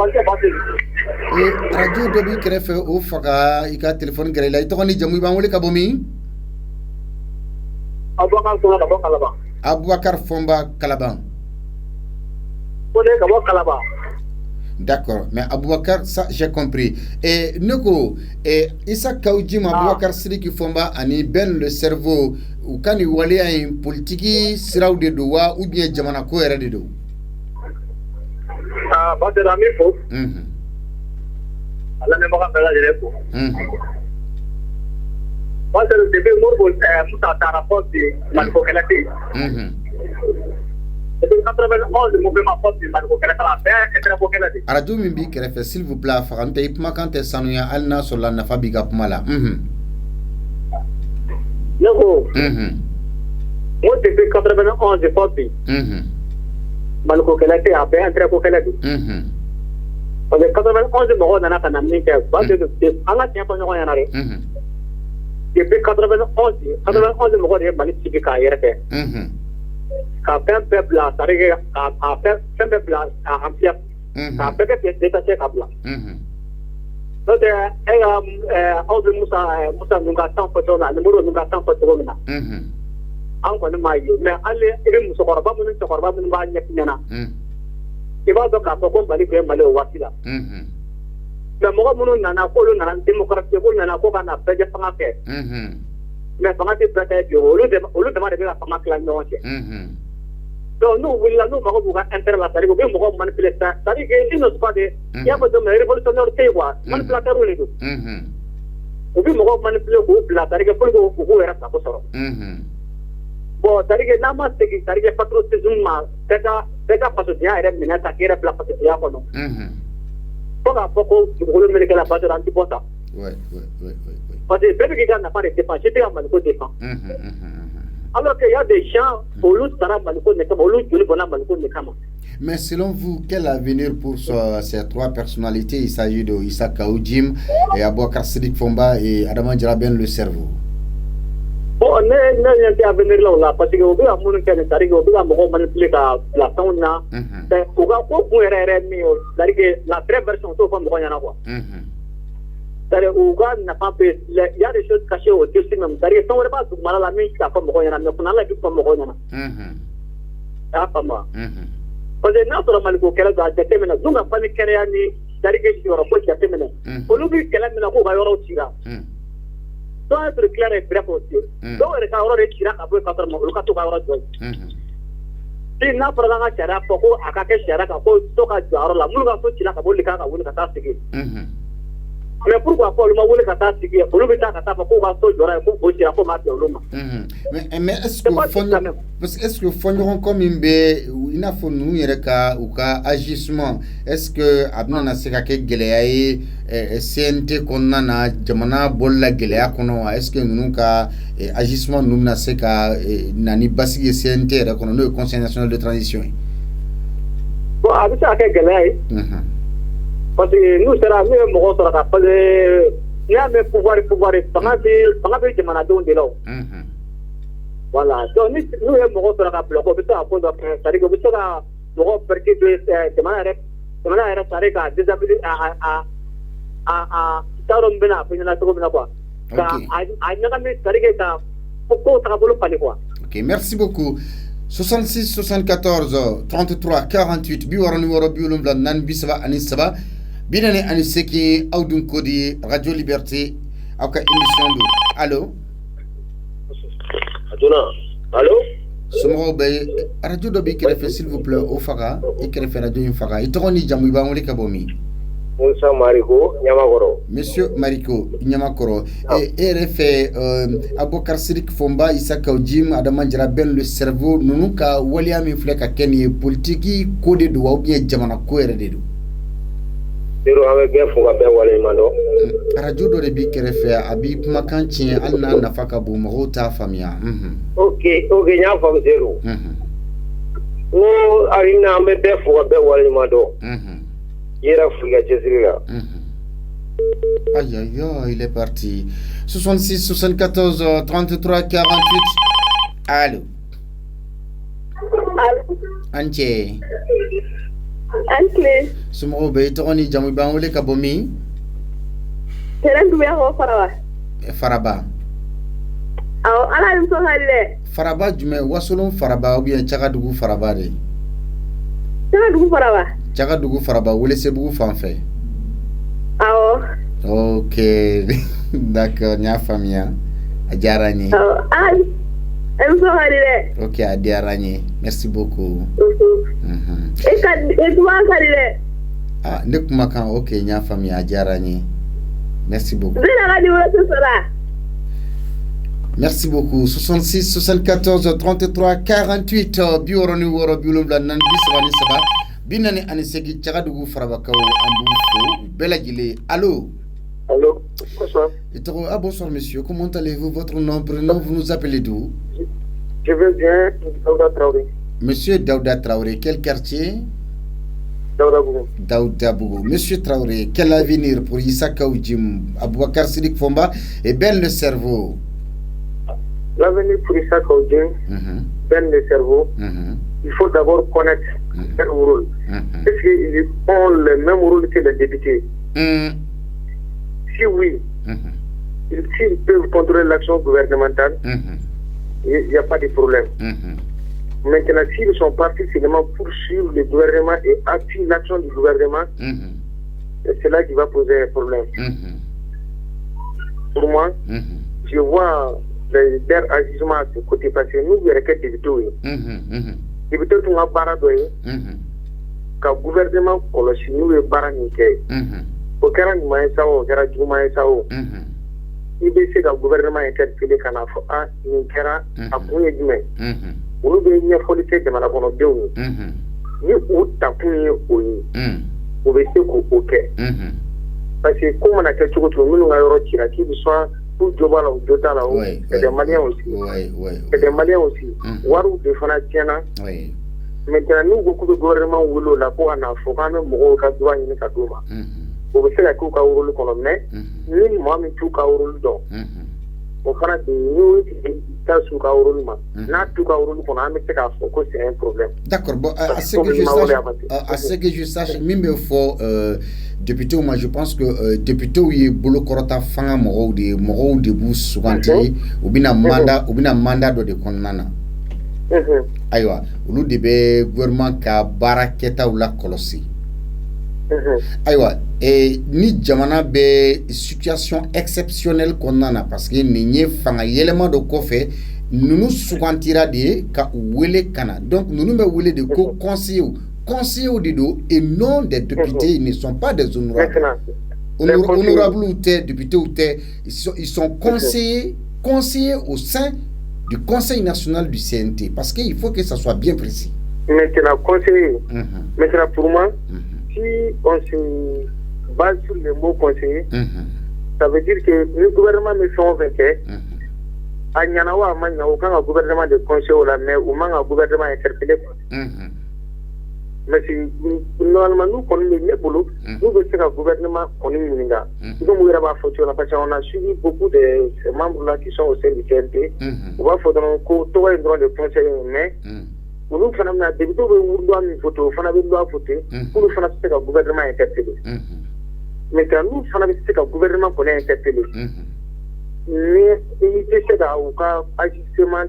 Speaker 1: Radio Dobi Kref au Faka, Ika téléphone Grela, Itoni Jamou Bamouli Kabomi? Aboubakar Fomba Kalaban. D'accord, mais Aboubakar, ça j'ai compris. Et Neko, et Issa Kaoudjim Aboubakar Sidiki Fomba ani Ben le cerveau, ou quand il wali à une politique, sera ou de doua, ou bien Djamanako et Redido.
Speaker 2: Ah, bah, c'est la même chose. Allah ne m'a pas fait la réponse. Moi, c'est le début, moi, pour ta rapport de Malco Kelati. Depuis 91, le mouvement force de Malco Kelati a fait et Malco Kelati.
Speaker 1: Radio Mimbi Kerefe, s'il vous plaît, Farante, Ipmakante Sanuya Alna sur la Nafabiga Pumala.
Speaker 2: Moi, depuis 91, je pense que Malco Kelati a fait un très beau Kelati. Parce que 91, je me rends dans la Kanamika, parce que en la tiens pas nous rien à rien. Depuis 91, je me rends dans la Kanamika, quand un peuple a fait un peuple à remplir, quand un peuple est détaché à blanc. Donc, Moussa Nunga tant pour toi, le Mouro Nunga tant pour toi. Encore ne maille, mais allez, il me sera pas mon sera pas mon Yakina. Il va donc à Pocon Bali Bali Wasila. Mais moi, mon nana, Polo, démocratie, Nana, Kokana, Pédia Pangake. Mais Pangake peut-être, au lieu de demander la Pangakla Noche. Donc, nous, nous, Maroc, interlater, nous devons manipuler ça. C'est-à-dire qu'il ne pas de. Il y a pas de révolutionnaire Tewa, manipulateur ou les deux. Nous devons manipuler le groupe, là, c'est-à-dire que pour vous, est à Kosovo. Bon, c'est-à-dire que Nama, c'est-à-dire que patriotisme, c'est parce que il y a une minute à qui est la place de Diacono. Pour la Poco, du groupe américain, la base de l'antipota.
Speaker 1: Oui.
Speaker 2: Parce que le peuple n'a pas de défense, j'étais à Malco défense. Alors qu'il y a des gens, au lieu de Sarah Malco Nekama, au lieu de Bona Malco Nekama.
Speaker 1: Mais selon vous, quel avenir pour ces trois personnalités? Il s'agit de Issa Kaoudjim, et Aboubakar Sidik Fomba et Adama Diarra Ben le cerveau.
Speaker 2: Bon, on est à venir là, parce que au bout d'un moment, c'est-à-dire qu'au bout d'un moment, manipuler la sauna, c'est au cas où on est c'est-à-dire que la vraie version, c'est comme on y en a quoi. C'est-à-dire qu'Ouga n'a pas pu, il y a des choses cachées au-dessus même. C'est-à-dire que si on ne pas tout mal à la main, c'est comme on y en a, mais on a la vie comme on y en a. C'est pas mal. Parce que nous, on a le coup qu'elle a déterminé, nous n'avons pas de carrière ni, c'est-à-dire que je ne sais pas si déterminé. Pour nous, qu'elle a mis la coupe à l'euro tira. Donc, être clair et bref aussi. Donc, il y a un tira à vous quand on a tout à l'heure. Si n'a pas la chara, pourquoi à quelque chose à cause de ce la moula faut tirer à vous les cas à vous les catastrophes. Mais pourquoi pas le mot les catastrophes? Pour le métal catastrophe, pourquoi ça j'aurais pour tirer à pour mettre le loma.
Speaker 1: Mais est-ce que fondront comme une baie ou il n'a pas nous y ou cas agissement? Est-ce que Abna n'a pas que Geleaï CNT qu'on a Jamana Bolla Gelea qu'on a? Est-ce que nous ka agissement nous n'a pas nani basi CNT qu'on a le Conseil national de transition?
Speaker 2: Bon, avec ça que Geleaï. Parce que nous serons mieux morts sur la parce que il y a même pouvoir pendant que Jamana donne de l'eau. Voilà. Donc nous sommes morts sur la bloc. On peut pas apprendre c'est-à-dire que vous serez morts parce que Jamana est c'est-à-dire qu'à déshabiller à Tarombena, puis na Tarombena quoi.
Speaker 1: Ok, merci beaucoup. 66 74 33 48 biwara numéro biulum la nan bisaba anisaba binane aniseki Audun Kodi Radio Liberté aka émission do allo
Speaker 2: allo
Speaker 1: sumo be radio do bi kere s'il vous plaît o faga e kere radio in faga itoni jamu ba ngoli kabomi
Speaker 2: Moussa Mariko Nyamakoro
Speaker 1: monsieur Mariko Nyamakoro et RF Abokar Sidik Fomba Isaka Ojim Adama Jara ben le cerveau nunuka William Fleka Kenny politique code do ou bien jamana ko erede do
Speaker 2: Dero ame bien fo ba wale mando
Speaker 1: radio do bi kere fe abi makan tien alna nafaka bu mo ta famia
Speaker 2: OK nya fa zero o arina ame bien fo ba wale mando Aïe
Speaker 1: aïe aïe, il est parti. 66 74 33 48. Allô.
Speaker 5: Allô.
Speaker 1: Anche.
Speaker 5: Ancle.
Speaker 1: Sumo be toni jamu bangole kabomi.
Speaker 5: Terendu ya ho faraba.
Speaker 1: Faraba.
Speaker 5: Aw ala dum so halle.
Speaker 1: Faraba jume wasolon faraba ou bien chagadugu faraba de.
Speaker 5: Chagadugu faraba.
Speaker 1: Chagadugu faraba wole sebugu fanfe.
Speaker 5: Aw.
Speaker 1: OK. D'accord, nya famia. Ajarani.
Speaker 5: Aw. Ay. Dum so halle.
Speaker 1: OK, ajarani. Merci beaucoup.
Speaker 5: E doit halle.
Speaker 1: Ah, nekuma kan OK, nya famia ajarani. Merci beaucoup. Merci beaucoup. 66 74 33 48 bioroni woro biulumla nan biswani saba binani anisegi chagadugu farabakaw ambu belagile. Allô.
Speaker 2: Allô. Bonsoir.
Speaker 1: Bonsoir monsieur, comment allez-vous? Votre nom, prénom, vous nous appelez d'où?
Speaker 2: Je vais bien, Daouda Traoré.
Speaker 1: Monsieur Daouda Traoré, quel quartier?
Speaker 2: Daouda Bougou.
Speaker 1: Daouda Bougou. Monsieur Traoré, quel avenir pour Isaka Oudjim, Aboubacar Sidik Fomba et Ben le cerveau?
Speaker 2: L'avenir pour Isaka Oudjim, Ben le cerveau, il faut d'abord connaître leur rôle. Est-ce qu'ils ont le même rôle que les députés? Si oui, s'ils peuvent contrôler l'action gouvernementale, il n'y a pas de problème. Maintenant, s'ils sont partis seulement pour suivre le gouvernement et appuyer l'action du gouvernement, c'est là qui va poser un problème. Pour moi, je vois leur agissement à ce côté parce que nous, il y a des députés. Les députés sont en baradoye, quand le gouvernement colosse, nous, le baranique. Au cas où il y a au cas où il y a le gouvernement interpellé quand il y a un point de main. Nous devons faire politique de la volonté. Nous devons taper au nid. Nous devons OK. Parce que comme on a quelque chose, nous avons retiré qui soit pour Joba ou Jota là, c'est des Maliens aussi. C'est des Maliens aussi. Warou de Fanatiana. Maintenant, nous, beaucoup de gouvernements ou là, pour un Africain, nous avons un droit à Kaduma. Vous savez la coupe à Ourou qu'on a mis, nous, moi, mais tout à Ourou donc. Au fond, nous, c'est un problème.
Speaker 1: D'accord, bon, à ce que je sache, même faut député, moi je pense que député où il boulot corota fanga moro de bous souganti ou bien mandat de konana. Aywa, ou nous débé gouvernement ka baraketa ou la kolossi. Aywa, et ni jamana be situation exceptionnelle qu'on en a parce que ni fanga élément de kofe nous sougantira de ka wele kana donc nous me wele de ko conseiller de do et non des députés. Ils ne sont pas des honorables ou des députés ou ils sont conseillers au sein du Conseil national du CNT parce qu'il faut que ça soit bien précis.
Speaker 2: Maintenant conseiller maintenant pour moi si on se base sur le mot conseiller, ça veut dire que le gouvernement ne sont vainqueurs. Il n'y a aucun gouvernement de conseil ou un gouvernement interpellé. Mais si normalement nous connaissons les boulots, nous devons faire un gouvernement qu'on est minga. Nous parce qu'on a suivi beaucoup de ces membres-là qui sont au sein du CNT. On va faire un cours, tout un droit de conseil, mais nous faisons des députés, nous doit voter, pour nous faire un gouvernement interpellé. Maintenant, nous faisons un gouvernement qu'on est interpellé. Mais il y a un agissement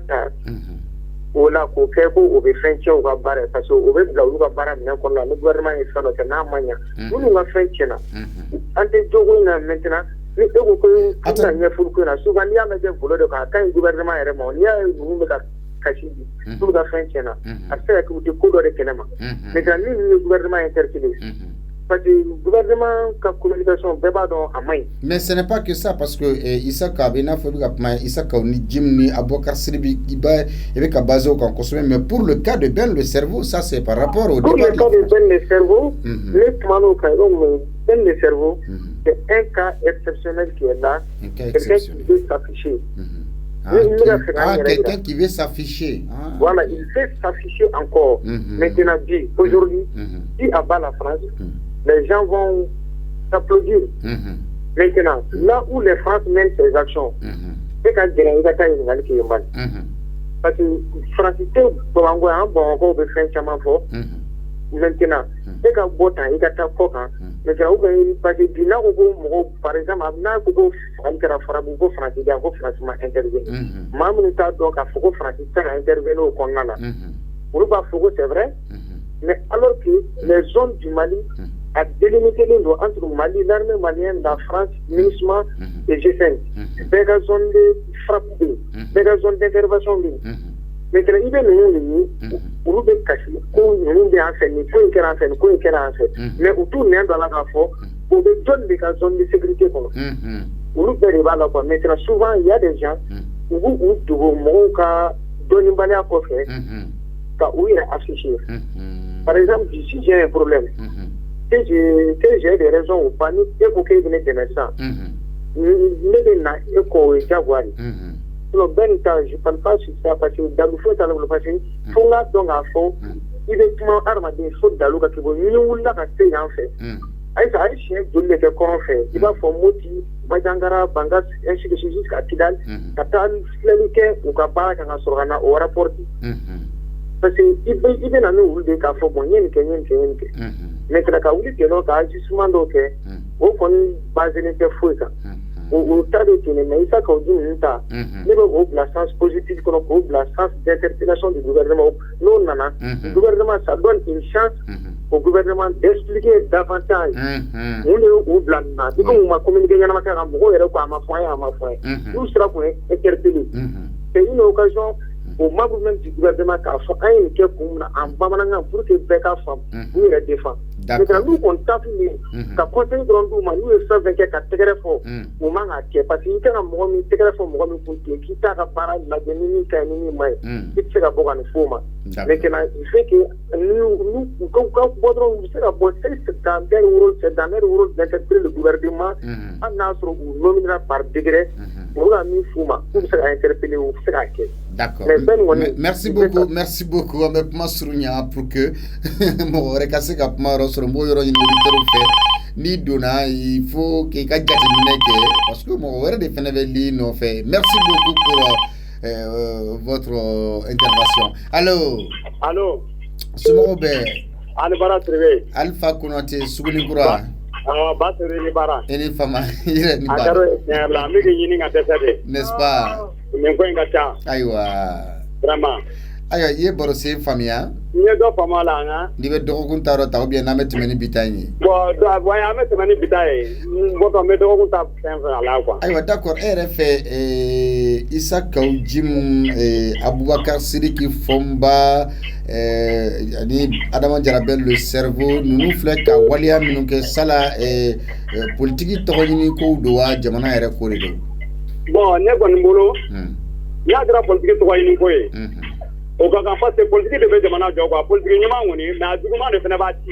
Speaker 2: o la k'o kɛ ko o bɛ fɛn tiɲɛ u ka baara ye parce que o bɛ bila olu ka baara minɛn kɔnɔ la ni gouvernement ye fɛn dɔ kɛ n'a ma ɲa minnu ka fɛn tiɲɛna an tɛ jogo in na maintenant ni e ko ko i bɛna ɲɛfɔli ko in na souvent n'i y'a lajɛ volo dɔ kan a ka ɲi gouvernement yɛrɛ ma n'i y'a ye ninnu bɛ ka kasi di n'olu ka fɛn tiɲɛna a bɛ se ka kɛ u tɛ ko dɔ de kɛnɛ ma maintenant ni ninnu ye gouvernement interpellé parce que le gouvernement ka communication bɛɛ b'a dɔn a man ɲi.
Speaker 1: Mais ce n'est pas que ça parce que Isaka bɛ n'a fɔ i bɛ ka kuma Isaka ni Jim ni Aboubacar Sidibé i bɛ ka basé o kan kosɛbɛ mais pour le cas de Ben le cerveau ça c'est par rapport au débat.
Speaker 2: Pour le cas de Ben le cerveau ne kuma n'o kan donc Ben le cerveau c'est un cas exceptionnel qui est là quelqu'un qui veut s'afficher.
Speaker 1: Quelqu'un qui veut s'afficher.
Speaker 2: Voilà, il veut s'afficher encore. Maintenant, dit, aujourd'hui, si à bas la France, les gens vont s'applaudir. Maintenant, là où les France mènent ses actions, c'est quand il y a une qui est mal. Parce que France, c'est un bon encore de fin de fort. Maintenant, c'est quand il y a un fort. Maintenant, parce que là, par exemple, là, il France intervient. Même donc, à Fogo France intervenir au Congo. Pour c'est vrai, mais alors que les zones du Mali a délimité les lois entre Mali, l'armée malienne, la France, MINUSMA et G5. C'est une zone de frappe, c'est une zone d'intervention. Maintenant, il y a des gens qui caché, qui enseigné, mais autour de la gaffe, pour des zones de sécurité. Maintenant, souvent, il y a des gens qui ont donné une balle à coffre, où il est affiché. Par exemple, si j'ai un problème, que j'ai des raisons ou pas, et pour qu'il vienne de médecins, ne pas écho et savoir. Je ne parle pas sur ça parce que dans le fond, il faut donc à fond, il est tout armé de fautes d'alouka qui vont nous la casser en fait. Ça a chien de le fait. Il va faire moti, Majangara, Bangas, ainsi de suite jusqu'à Kidal, Katal, Sleniké, ou Kabara, Kangasorana, au rapport. Parce qu'il y a nous des cas pour moi, mais que la Kaouli, que l'on a justement donc, au fond, basé les fouilles. Au tas de tout, mais ça, quand on dit ça, la sens positive, la sens d'interpellation du gouvernement. Non, le gouvernement, ça donne une chance au gouvernement d'expliquer davantage. On est au blanc. Du coup, on va communiquer à ma foi. Tout sera pour interpeller. C'est une occasion au membre même du gouvernement qui a fait un Bamananga pour que Becca Femme nous les défend. Maintenant, nous, on tape nous, quand conseil de l'endroit, nous, les seuls vainqueurs qui ont été fort, au moment parce qu'il y a un moment où il y a un moment où il y a un parade, la démini, qui a une qui se rapporte à une forme. Maintenant, il fait que nous, quand nous sommes bosser, c'est dans le rôle d'interpréter le gouvernement, en astre ou nominera par degré, pour la mise Fouma, pour se interpeller ou faire acquérir.
Speaker 1: D'accord. Merci beaucoup. On me pense pour que mon recassé cap maro sur mon yoro ni dona il faut que parce que mon word de feneveli non fait. Merci beaucoup pour votre intervention. Allô. Sumobe.
Speaker 3: Alibara Trivé.
Speaker 1: Alpha Konate Sugunikura.
Speaker 3: Basere Bara.
Speaker 1: Eni fama ire ni
Speaker 3: bara. La migi yini nga tesade.
Speaker 1: N'est-ce pas?
Speaker 3: Mengo ngata.
Speaker 1: Aywa.
Speaker 3: Vraiment.
Speaker 1: Ayo ye borose famia.
Speaker 3: Nye do fama la nga.
Speaker 1: Dibe dogo kuntaro ta obia na metimeni bitani.
Speaker 3: Bo do aboya metimeni bitai. Bo to me dogo kunta penfa la kwa.
Speaker 1: Aywa d'accord RF Issa Kaoujim Aboubacar Sidiki Fomba ni Adama Jarabel le cerveau nous flèche ka walia minuke sala politique togoni ko do wa jamana ere ko redo.
Speaker 3: Bon ne ko mbolo. Ya dra politique togoni ko e. O ka kan parce politique de jamana jo ko politique nyama ngoni na duguma de fena bati.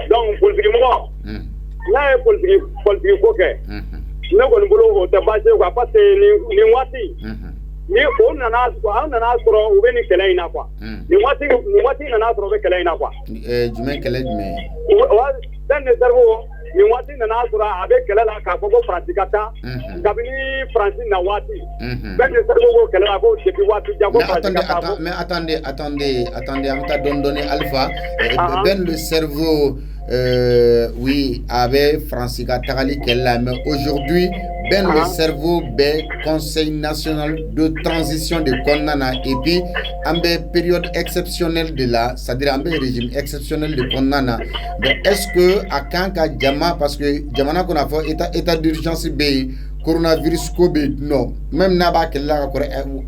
Speaker 3: Donc politique mo. La politique ko ke. Ne ko mbolo o te base ko parce ni wati. Ni o nana soro u bɛ ni kɛlɛ in na quoi ni waati nana sɔrɔ u bɛ kɛlɛ in na quoi
Speaker 1: jumɛn kɛlɛ jumɛn
Speaker 3: dan ne cerveau ni waati nana sɔrɔ a bɛ kɛlɛ la k'a fɔ ko Faransi ka taa kabini Faransi na waati dan ne cerveau ko kɛlɛ la ko depuis waati jan ko Faransi ka taa
Speaker 1: mais attendez an bɛ taa dɔɔni Alpha Ben le cerveau oui avec Faransi ka tagali kɛlɛ la mais aujourd'hui ben le cerveau ben Conseil national de transition de Konnana et puis en période exceptionnelle de la, c'est-à-dire en régime exceptionnel de Konnana. Est-ce que à Kanka Jama, parce que Jamana qu'on a fait état d'urgence B, coronavirus Covid, non, même Naba qui l'a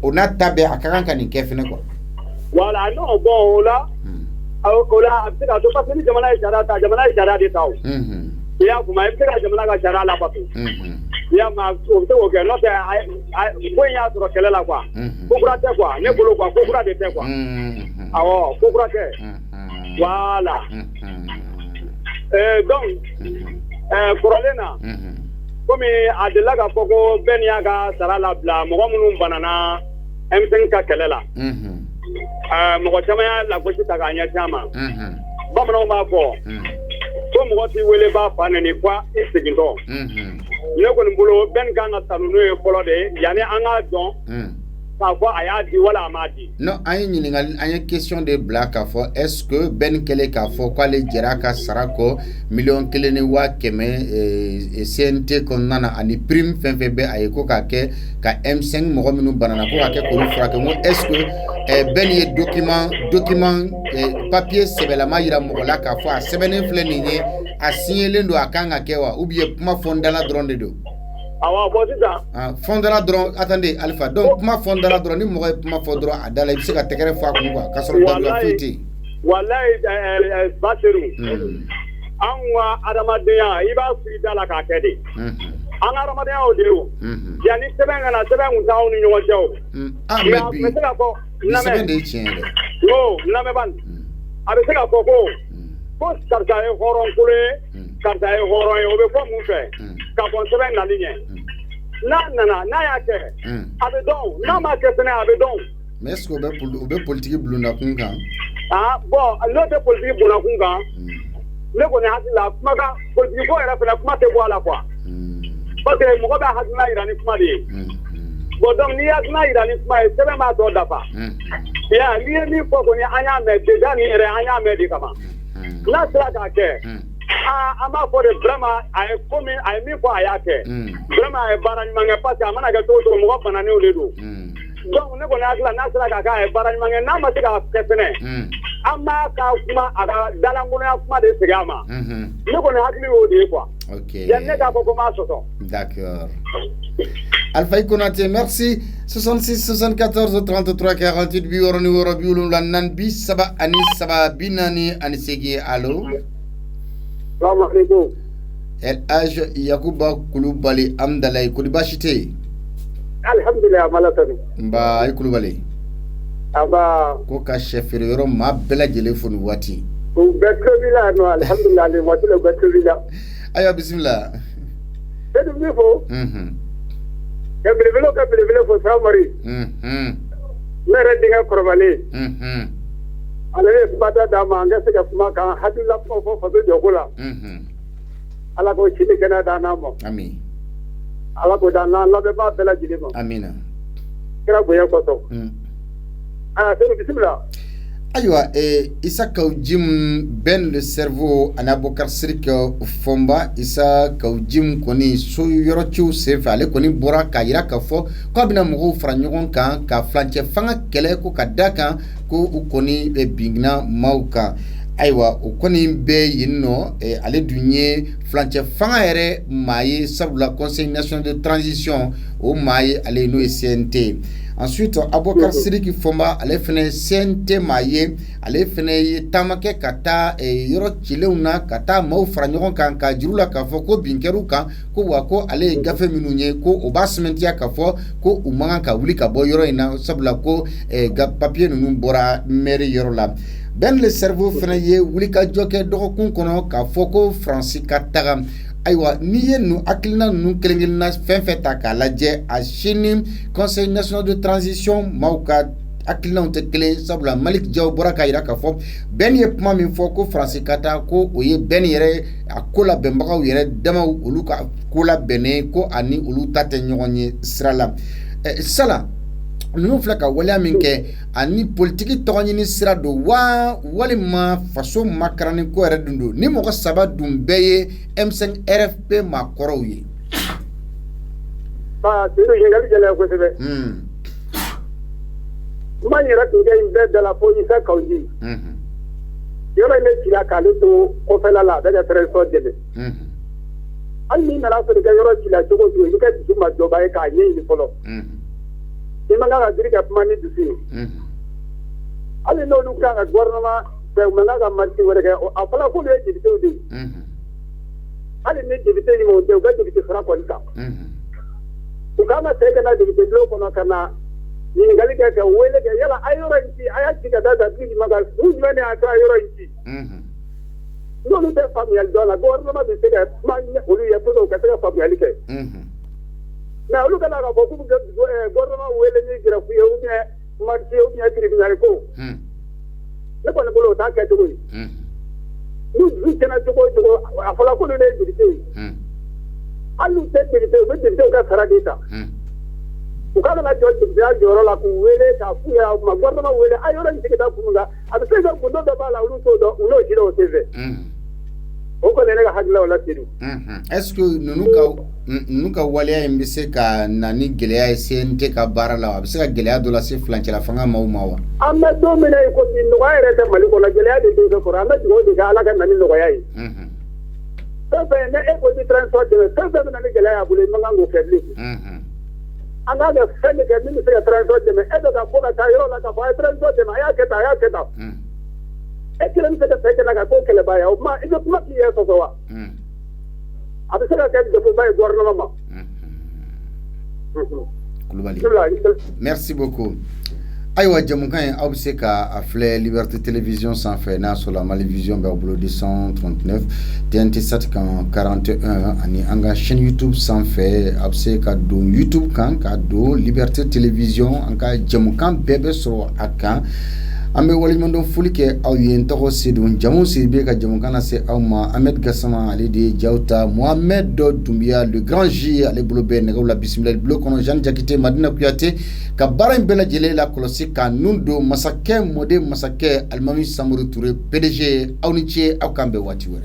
Speaker 1: on a tabé à Kanka ni Kefine quoi.
Speaker 6: Voilà, non, bon, là, c'est la chose parce que Jamana est Jara de Tao. Il y a pour moi, c'est la Jamana Jara là-bas. Il y a ma ok, non, c'est il y a sur quelle là quoi. Pourquoi t'es quoi, ne boulot quoi, pourquoi t'es quoi. Ah oh, pourquoi t'es. Voilà. Donc, Corolena, comme à de la Pogo, Beniaga, Sarala Bla, Mohamoun Banana, M5 Kalela. Mogotamaya, la Bochita Ganya Chama. Bamano Mabo. Comme what you will ever find any qua is the door. No one below Ben Gana Tanu, follow the Yana Anga John.
Speaker 1: Non, il y a question de black à fond. Est-ce que Ben Kele Kafo, quoi les Djeraka Sarako, million Keleniwa Keme, CNT Konana, ani prime Fenfebe Aeko Kake, ka M5 Morominu Banana pour Ake Kuru Frakemo. Est-ce que Ben y document papier Sebelama Ira Mola Kafo, a Sebene Flenine, a signé l'endo à Kanga Kewa, ou bien Puma Fondala Drone de Fondala drone, attendez, Alpha. Donc, ma fondala drone, il m'aurait pas fondra à Dala, il s'est à Tekere Fakouba, Kassol de la Fiti.
Speaker 6: Wallahi, Bateru. Anwa Adamadea, il va suivre dans la Kakedi. Anamadea Odeo. Yannick Seven, Town in your show.
Speaker 1: Ah, mais c'est des chiens.
Speaker 6: Oh, Lameban. Avec la Coco. Post Kartae Horon Kule, Kartae Horon, over Moufe. Kapon Seven la ligne. Nayake. Abedon, Namakesene Abedon.
Speaker 1: Mais est-ce qu'on peut politique Blunakunga?
Speaker 6: Ah, bon, l'autre politique Blunakunga. Le connaît la Maga, politique pour la Kumate Bois quoi. Parce que Moga has not in Kumadi. But don't near night and it's my 7 months old. Yeah, nearly for when I am a Dani and I am a Medicama. Not that I care. I'm out for the drama. I come in, I mean for Ayake. Drama, a baran mangapata, Managa told to Mop and a new little. Don't never ask a guy, baran manganamaka, Stephen. I'm not Dalamuna Mother Sigama. You're going to have me.
Speaker 1: Ok. D'accord. Alpha Konate, merci. 66 74 33 48 bioro numéro biulu la nanbi saba ani saba binani ani segi allo.
Speaker 2: Salam alaikum.
Speaker 1: El Haj Yakuba Kulubali Amdalay Kulibashite.
Speaker 2: Alhamdulillah malatani.
Speaker 1: Mba ay Kulubali.
Speaker 2: Aba
Speaker 1: ko ka chefere yoro ma bela jele fonu wati.
Speaker 2: Ko bekobila no alhamdulillah le mo tele bekobila.
Speaker 1: Ayo bismillah.
Speaker 2: Edu mifo. Kabile fo samari. Mere dinga korobali. Ale bata dama ngase ka kuma kan hadilla fo fo jokola. Ala ko chini kana dana mo.
Speaker 1: Amin.
Speaker 2: Ala ko dana la be ba bela jile mo.
Speaker 1: Amina.
Speaker 2: Kira boya ko to. C'est bismillah.
Speaker 1: Aywa isa kaujim ben le cerveau anabokar sirik fomba isa kaujim koni so yoro chu se fale koni bora ka yira ka fo ko bina mo fra nyogon kan ka flanche fanga kele ko kadaka ko ukoni be bingna mauka aywa ukoni be yinno ale dunye flanche fanga ere maye sabula conseil national de transition o maye ale no CNT. Ensuite, Abokar Siriki Fomba, ale fene CNT maye, ale fene tamake kata yoro chileuna kata mau franyogon kan ka jirula ka fo ko binkeru kan ko wako ale gafe minunye ko obasmentia ka fo ko umanga ka wuli ka bo yoro ina sabla ko ga papier nunu bora meri yoro la. Ben le cerveau fene ye wuli ka joke doko kun kono ka fo ko Francis kataga. Aywa niye nu aklina nu kelengilna fenfeta ka laje a chini conseil national de transition mauka aklina on te kele sabla Malik Diaw boraka ira ka fo ben ye puma min fo ko Francis kata ko oye ben yere akola bembaga yere dama ulu ka kola bene ko ani ulu tate nyogonye srala sala nous flaka wala minke ani politique togni ni sira do wali ma faso makarani ko redundu ni mo ko saba dum beye M5 RFP ma korowi
Speaker 2: ba tinu jingali jala ko sebe man yara tinga imbe de la police kauji yoro ne kila kalu to ko fela la daga treso debe an ni na so daga yoro kila to ko to yika juma joba e ka yin folo ni manga dirika mani dusi ali no du ka gouvernement be manga ga marti wore ga afala ko le jidi to di ali ne jidi te ni mo de ga jidi fara ko ka ukama teke na jidi lo kono kana ni ngali ke ke wele ke yala ayoranti ayati ka dada bi maga ujmane ata ayoranti no no te familial dola gouvernement bi se ga man olu ya ko ka te familial ke na olu kana ga boku gouvernement wele ni gira ku yo ne marti yo ni tribunal ko ne ko ne ko ta ka to ni kana to ko afala ko ne jidi alu te jidi ka saradita ukana na joro la ku wele ta fu ya magwarna ma wele ayora ni tikita kumunga abise ga kundo da bala ulu to do uno jiro teve oko ne ga hagla wala tiru
Speaker 1: est-ce que nuka waliya imbise ka nani geleya sente ka barala abise ga geleya do la se flanche la fanga mawa
Speaker 2: amma do mena ko tin no ayre ta maliko na geleya de ko rana go de ga ala ga nani no yayi sabe ne e ko di transport de sabe na ni geleya bule manga go febli anga ga fene ga mini se transport de me edo ga ko ga tayro la ga ba transport de ya keta e kile mi se ga feke na ga ko kele ba ya ma ido kuma ki yeso so wa abise ga ke de ko ba gouvernement
Speaker 1: merci beaucoup. Aïwa Djamoukan Abseka a fait Liberté Télévision sans faire na sur la Malivision Berbolo 239 TNT 741 ani anga chaîne YouTube sans faire Abseka do YouTube kan ka do Liberté Télévision anga Djamoukan bébé sur akan ambe wali mandon fulike aw yen to sedun jamu sibe ka Djamoukan na se awma Ahmed Gassama Ali de Diawta Mohamed Doumbia le grand J ale blobe ne la bismillah blok kono Jean Jakite Madina Kuyate ka baran bela jele la kolosi ka nundo masake mode masake Almami Samuru Touré PDG awniche aw kambe wati wore